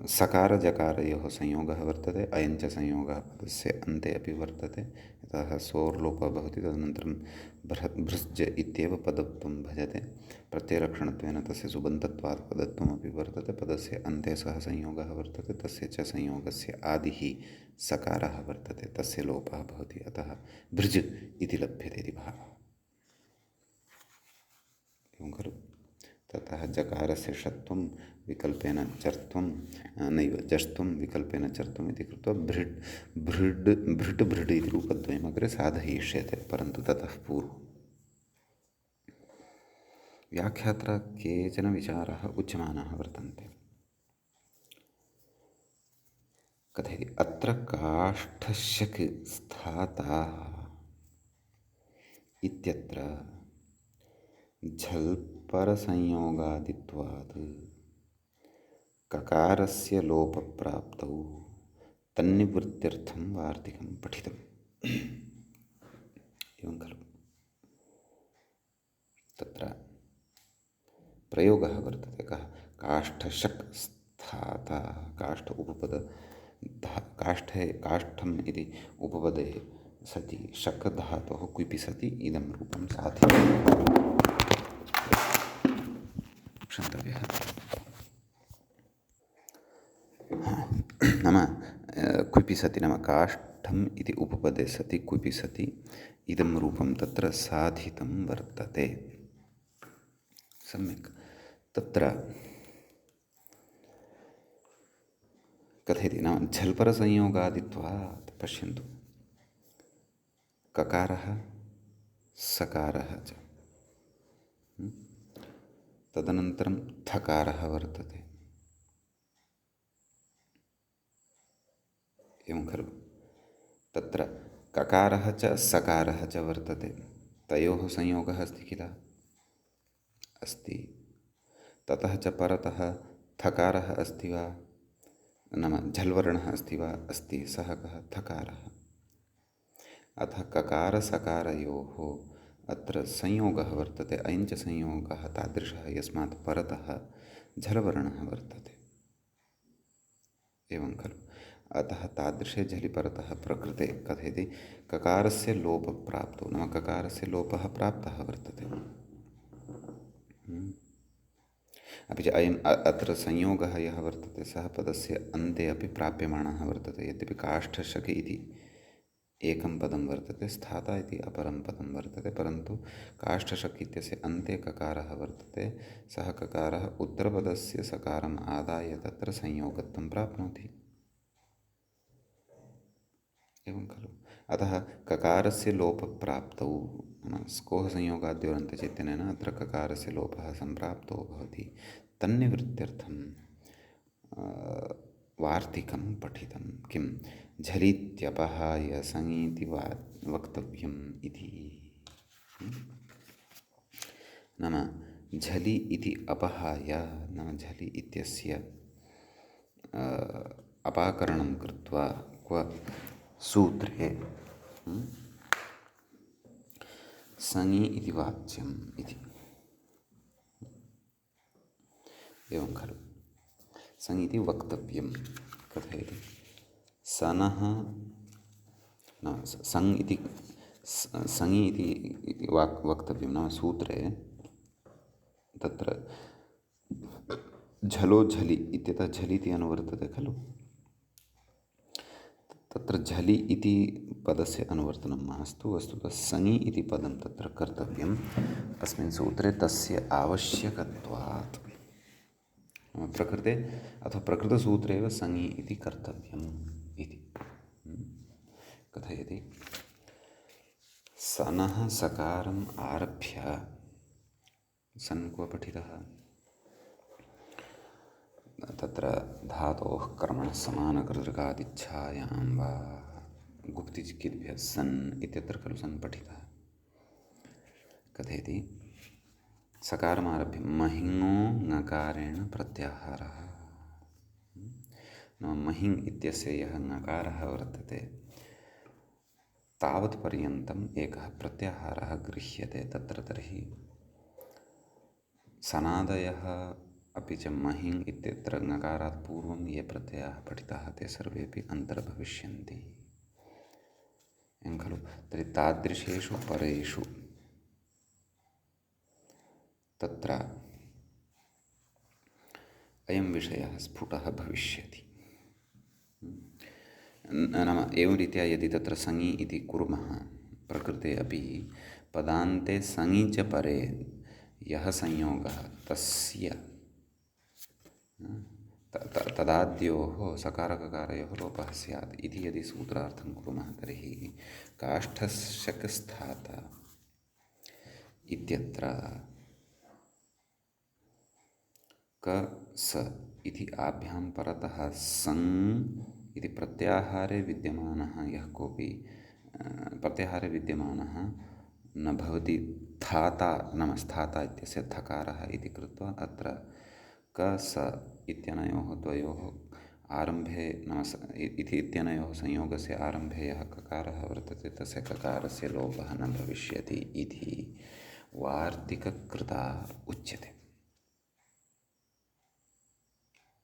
सकारजकारयोः संयोगः वर्तते। अयञ्च संयोगः पदस्य अन्ते अपि वर्तते। यतः सोर्लोपः भवति तदनन्तरं भृस्ज इत्येव पदत्वं भजते। प्रत्ययलक्षणत्वेन तस्य सुबन्तत्वात् पदत्वमपि वर्तते। पदस्य अन्ते सः संयोगः वर्तते। तस्य च संयोगस्य आदिः सकारः वर्तते, तस्य लोपः भवति। अतः भृज इति लभ्यते इति भावः। एवं खलु। ततः जकारस्य षत्वं विकल्पेन चर्त्वं नैव जष्ट्वं विकल्पेन चर्त्वम् इति कृत्वा भृट् भृड् इति रूपद्वयम् अग्रे साधयिष्यते। परन्तु ततः पूर्वं व्याख्यात्रा केचन विचाराः उच्यमानाः वर्तन्ते। कथयति अत्र काष्ठशक् स्थाता इत्यत्र झल्परसंयोगादित्वात् ककारस्य लोपप्राप्तौ तन्निवृत्त्यर्थं वार्तिकं पठितम्। एवं खलु। तत्र प्रयोगः वर्तते कः। काष्ठशक् स्थाता काष्ठ उपपद काष्ठे काष्ठम् इति उपपदे सति शक् धातोः क्विपि सति इदं रूपं साधितं क्षन्तव्यः। नाम क्विपि सति नाम काष्ठम् इति उपपदे सति क्विपि सति इदं रूपं तत्र साधितं वर्तते। सम्यक्। तत्र कथयति नाम झल्परसंयोगादित्वात् पश्यन्तु, ककारः सकारः च, तदनन्तरं थकारः वर्तते, एवं खलु। तत्र ककारः च सकारः च वर्तते, तयोः संयोगः अस्ति किल, अस्ति। ततः च परतः थकारः अस्ति वा, नाम झल्वर्णः अस्ति वा, अस्ति। सः कः, थकारः। अतः ककारसकारयोः अत्र संयोगः वर्तते, अयञ्च संयोगः तादृशः यस्मात् परतः झलवर्णः वर्तते, एवं खलु। अतः तादृशे झलि परतः प्रकृते कथयति ककारस्य लोपप्राप्तो, नाम ककारस्य लोपः प्राप्तः वर्तते। अपि च अयम् अत्र संयोगः यः वर्तते सः पदस्य अन्ते अपि प्राप्यमाणः वर्तते। यद्यपि काष्ठशक् इति एकं पदं वर्तते, स्थाता इति अपरं पदं वर्तते, परन्तु काष्ठशक् इत्यस्य अन्ते ककारः वर्तते। सः ककारः उत्तरपदस्य सकारम् आदाय तत्र संयोगत्वं प्राप्नोति, एवं खलु। अतः ककारस्य लोपप्राप्तौ नाम स्कोः संयोगाद्योरन्तचैतन्येन अत्र ककारस्य लोपः सम्प्राप्तो भवति। तन्निवृत्त्यर्थं वार्तिकं पठितं, किं झलित्यपहाय सङीति वक्तव्यम् इति। नाम झलि इति अपहाय, नाम झलि इत्यस्य अपाकरणं कृत्वा क्व सूत्रे सङि इति वाच्यम् इति, एवं खलु। सङि इति वक्तव्यं कथयति सनः, सङ् इति सङि इति वक्तव्यं, नाम सूत्रे तत्र झलो झलि इत्यतः झलि इति अनुवर्तते खलु। तत्र झलि इति पदस्य अनुवर्तनं मास्तु, वस्तुतः सङि इति पदं तत्र कर्तव्यम् अस्मिन् सूत्रे तस्य आवश्यकत्वात्। प्रकृते अथवा प्रकृतसूत्रे एव सङि इति कर्तव्यम् इति कथयति। सनः सकारम् आरभ्य, सन् क्व पठितः, तत्र धातोः कर्मणः समानकर्तृकादिच्छायां वा गुप्तिचिकिद्भ्यः सन् इत्यत्र खलु सन् पठितः। कथयति सकारमारभ्य महिङो ङकारेण प्रत्याहारः, नाम महिङ् इत्यस्य यः ङकारः वर्तते तावत् पर्यन्तम् एकः प्रत्याहारः गृह्यते तत्र। तर्हि सनादयः अपि च महिङ् इत्यत्र ङकारात् पूर्वं ये प्रत्ययाः पठिताः ते सर्वेपि अन्तर्भविष्यन्ति, एवं खलु। तर्हि तादृशेषु परेषु तत्र अयं विषयः स्फुटः भविष्यति। नाम एवं रीत्या यदि तत्र सङि इति कुर्मः, प्रकृते अपि पदान्ते सङि च परे यः संयोगः तस्य तदाद्योः सकारककारयोः लोपः स्यात् इति यदि सूत्रार्थं कुर्मः, तर्हि काष्ठशक् स्थाता इत्यत्र क स इति आभ्यां परतः सङ् इति प्रत्याहारे विद्यमानः यः कोऽपि प्रत्याहारे विद्यमानः न भवति। थाता नाम स्थाता इत्यस्य थकारः इति कृत्वा अत्र क स इत्यनयोः द्वयोः आरम्भे नाम इति इत्यनयोः संयोगस्य आरम्भे यः ककारः वर्तते तस्य ककारस्य लोपः न भविष्यति इति वार्तिककृता उच्यते।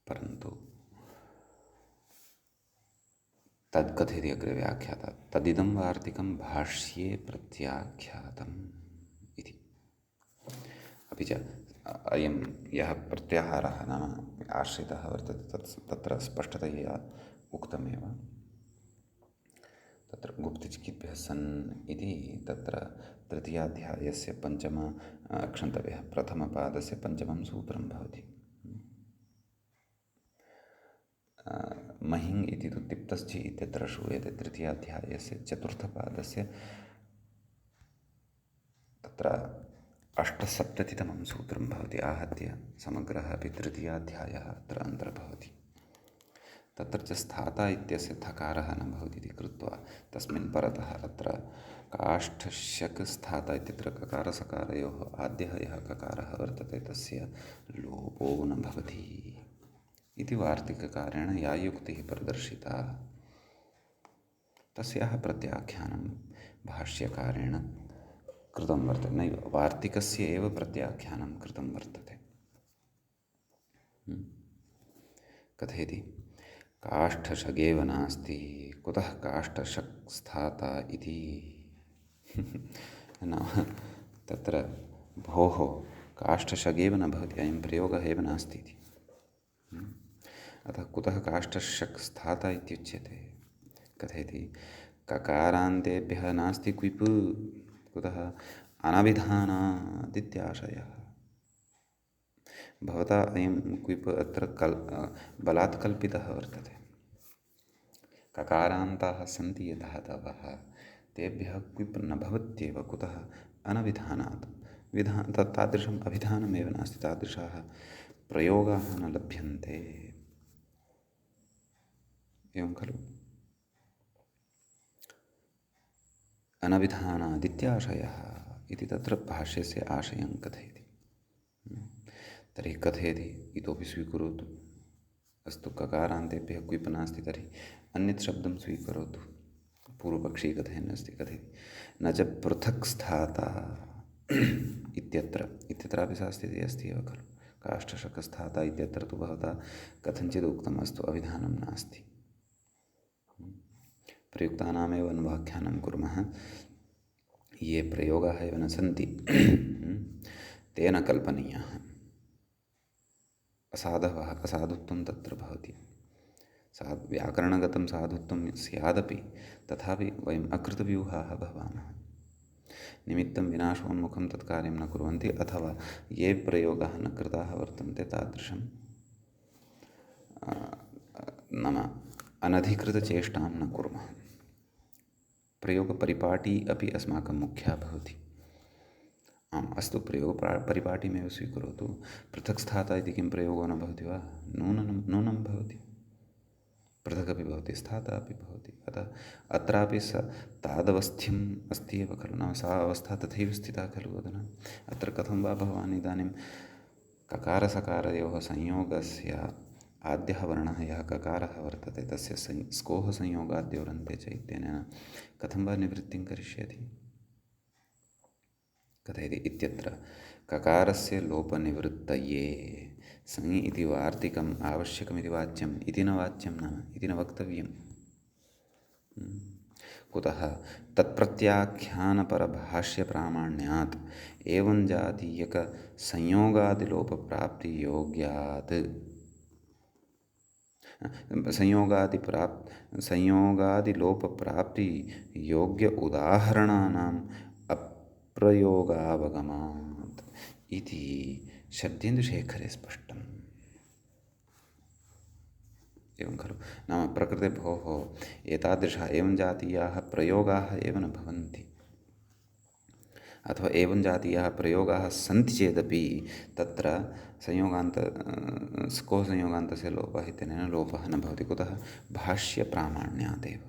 परन्तु तद् कथयति अग्रे व्याख्याता तदिदं वार्तिकं भाष्ये प्रत्याख्यातम् इति। अपि च अयं यः प्रत्याहारः नाम आश्रितः वर्तते तत्र स्पष्टतया उक्तमेव तत्र गुप्तचिकित्भ्यः सन् इति तत्र तृतीयाध्यायस्य क्षन्तव्यः प्रथमपादस्य पञ्चमं सूत्रं भवति। महिङ् इति तु तिप्तश्चि इत्यत्र श्रूयते तृतीयाध्यायस्य चतुर्थपादस्य तत्र 870तमं सूत्रं भवति। आहत्य समग्रः अपि तृतीयाध्यायः अत्र अन्तर्भवति। तत्र च स्थाता इत्यस्य थकारः न भवति इति कृत्वा तस्मिन् परतः अत्र काष्ठशक् स्थाता इत्यत्र ककारसकारयोः आद्यः यः ककारः वर्तते तस्य लोपो न भवति इति वार्तिककारेण या युक्तिः प्रदर्शिता तस्याः प्रत्याख्यानं भाष्यकारेण कृतं वर्तते। नैव वार्तिकस्य एव प्रत्याख्यानं कृतं वर्तते। कथयति काष्ठशगेव नास्ति कुतः काष्ठशक् स्थाता इति नाम तत्र भोः काष्ठशगेव न भवति अयं प्रयोगः एव नास्ति इति। अतः कुतः काष्ठशक् स्थाता इत्युच्यते। कथयति ककारान्तेभ्यः नास्ति क्विप् कुतः अनभिधानादित्याशयः। भवता अयं क्विप् अत्र बलात् कल्पितः वर्तते। ककारान्ताः सन्ति यतः तवः तेभ्यः क्विप् न भवत्येव कुतः अनभिधानात् तादृशम् अभिधानमेव नास्ति तादृशाः प्रयोगाः न लभ्यन्ते एवं खलु। अनभिधानादित्याशयः इति तत्र भाष्यस्य आशयं कथयति। तर्हि कथयति इतोपि स्वीकरोतु। अस्तु ककारान्तेभ्यः क्विप् नास्ति तर्हि अन्यत् शब्दं स्वीकरोतु। पूर्वपक्षी कथयन्नस्ति कथयति न च पृथक् स्थाता इत्यत्रापि सा स्थितिः अस्ति एव खलु। काष्ठशक् स्थाता इत्यत्र तु भवता कथञ्चित् उक्तम् अस्तु अभिधानं नास्ति। प्रयुक्तानामेव अनुवाख्यानं कुर्मः। ये प्रयोगाः एव न सन्ति तेन कल्पनीयाः। असाधुत्वं तत्र भवति। व्याकरणगतं साधुत्वं स्यादपि तथापि वयम् अकृतव्यूहाः भवामः। निमित्तं विनाशोन्मुखं तत्कार्यं न कुर्वन्ति अथवा ये प्रयोगाः न कृताः वर्तन्ते तादृशं नाम अनधिकृतचेष्टां न कुर्मः। प्रयोगपरिपाटी अपि अस्माकं मुख्या भवति। आम् अस्तु प्रयोगपरिपाटीमेव स्वीकरोतु। पृथक् स्थाता इति किं प्रयोगो न भवति वा? नूनं भवति। पृथगपि भवति स्थाता अपि भवति। अतः अत्रापि तादवस्थ्यम् अस्ति एव खलु। नाम सा अवस्था तथैव स्थिता खलु। अधुना अत्र कथं वा भवान् इदानीं ककारसकारयोः संयोगस्य आद्यः वर्णः यः ककारः वर्तते तस्य स्कोः संयोगाद्योरन्ते च इत्यनेन कथं वा निवृत्तिं करिष्यति। कथयति इत्यत्र ककारस्य लोपनिवृत्तये संज्ञ इति वार्तिकम् आवश्यकमिति वाच्यम् इति न वाच्यं नाम इति न वक्तव्यं। कुतः तत्प्रत्याख्यानपरभाष्यप्रामाण्यात् एवं जातीयकसंयोगादिलोपप्राप्तियोग्यात् संयोगादिलोपप्राप्तियोग्य उदाहरणानाम् अप्रयोगावगमात् इति शब्देन्दुशेखरे स्पष्टम्। एवं खलु। नाम प्रकृते भोः एतादृशाः एवं जातीयाः प्रयोगाः एव न भवन्ति अथवा एवं जातीयाः प्रयोगाः सन्ति चेदपि तत्र स्को संयोगान्तस्य लोपः इत्यनेन लोपः न भवति। कुतः भाष्यप्रामाण्यादेव।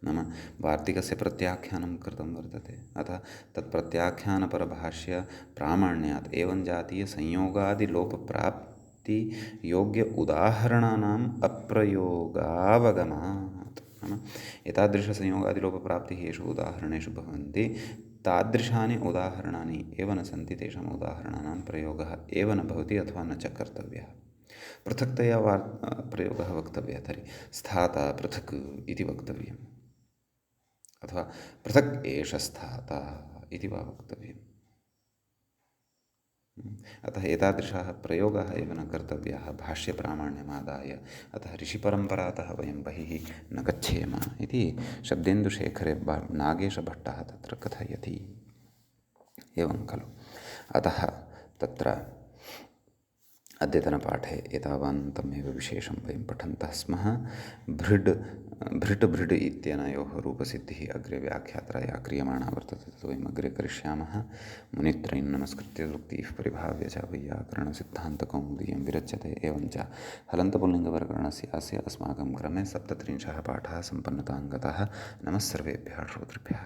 नाम वार्तिकस्य प्रत्याख्यानं कृतं वर्तते अतः तत्प्रत्याख्यानपरभाष्यप्रामाण्यात् एवं जातीयसंयोगादिलोपप्राप्तियोग्य उदाहरणानाम् अप्रयोगावगमात्। नाम एतादृशसंयोगादिलोपप्राप्तिः येषु उदाहरणेषु भवन्ति तादृशानि उदाहरणानि एव न सन्ति तेषाम् उदाहरणानां प्रयोगः एव न भवति अथवा न च कर्तव्यः। पृथक्तया प्रयोगः वक्तव्यः तर्हि स्थाता पृथक् इति वक्तव्यम्, अथवा पृथक् एष स्थाता इति वा वक्तव्यम्। अतः एतादृशाः प्रयोगाः एव न कर्तव्याः भाष्यप्रामाण्यमादाय। अतः ऋषिपरम्परातः वयं बहिः न गच्छेम इति शब्देन्दुशेखरे नागेशभट्टः तत्र कथयति। एवं खलु। अतः तत्र अद्यतनपाठे एतावन्तमेव विशेषं वयं पठन्तः स्मः। भृट् इत्यनयोः रूपसिद्धिः अग्रे व्याख्यात्रया क्रियमाणा वर्तते, तत् वयम् अग्रे करिष्यामः। मुनित्रयं नमस्कृत्य सूक्तिः परिभाव्य च वैयाकरणसिद्धान्तकौमुदीयं विरच्यते। एवञ्च हलन्तपुल्लिङ्गप्रकरणस्य अस्य अस्माकं क्रमे 37 पाठः सम्पन्नतां गतः। नमः सर्वेभ्यः श्रोतृभ्यः।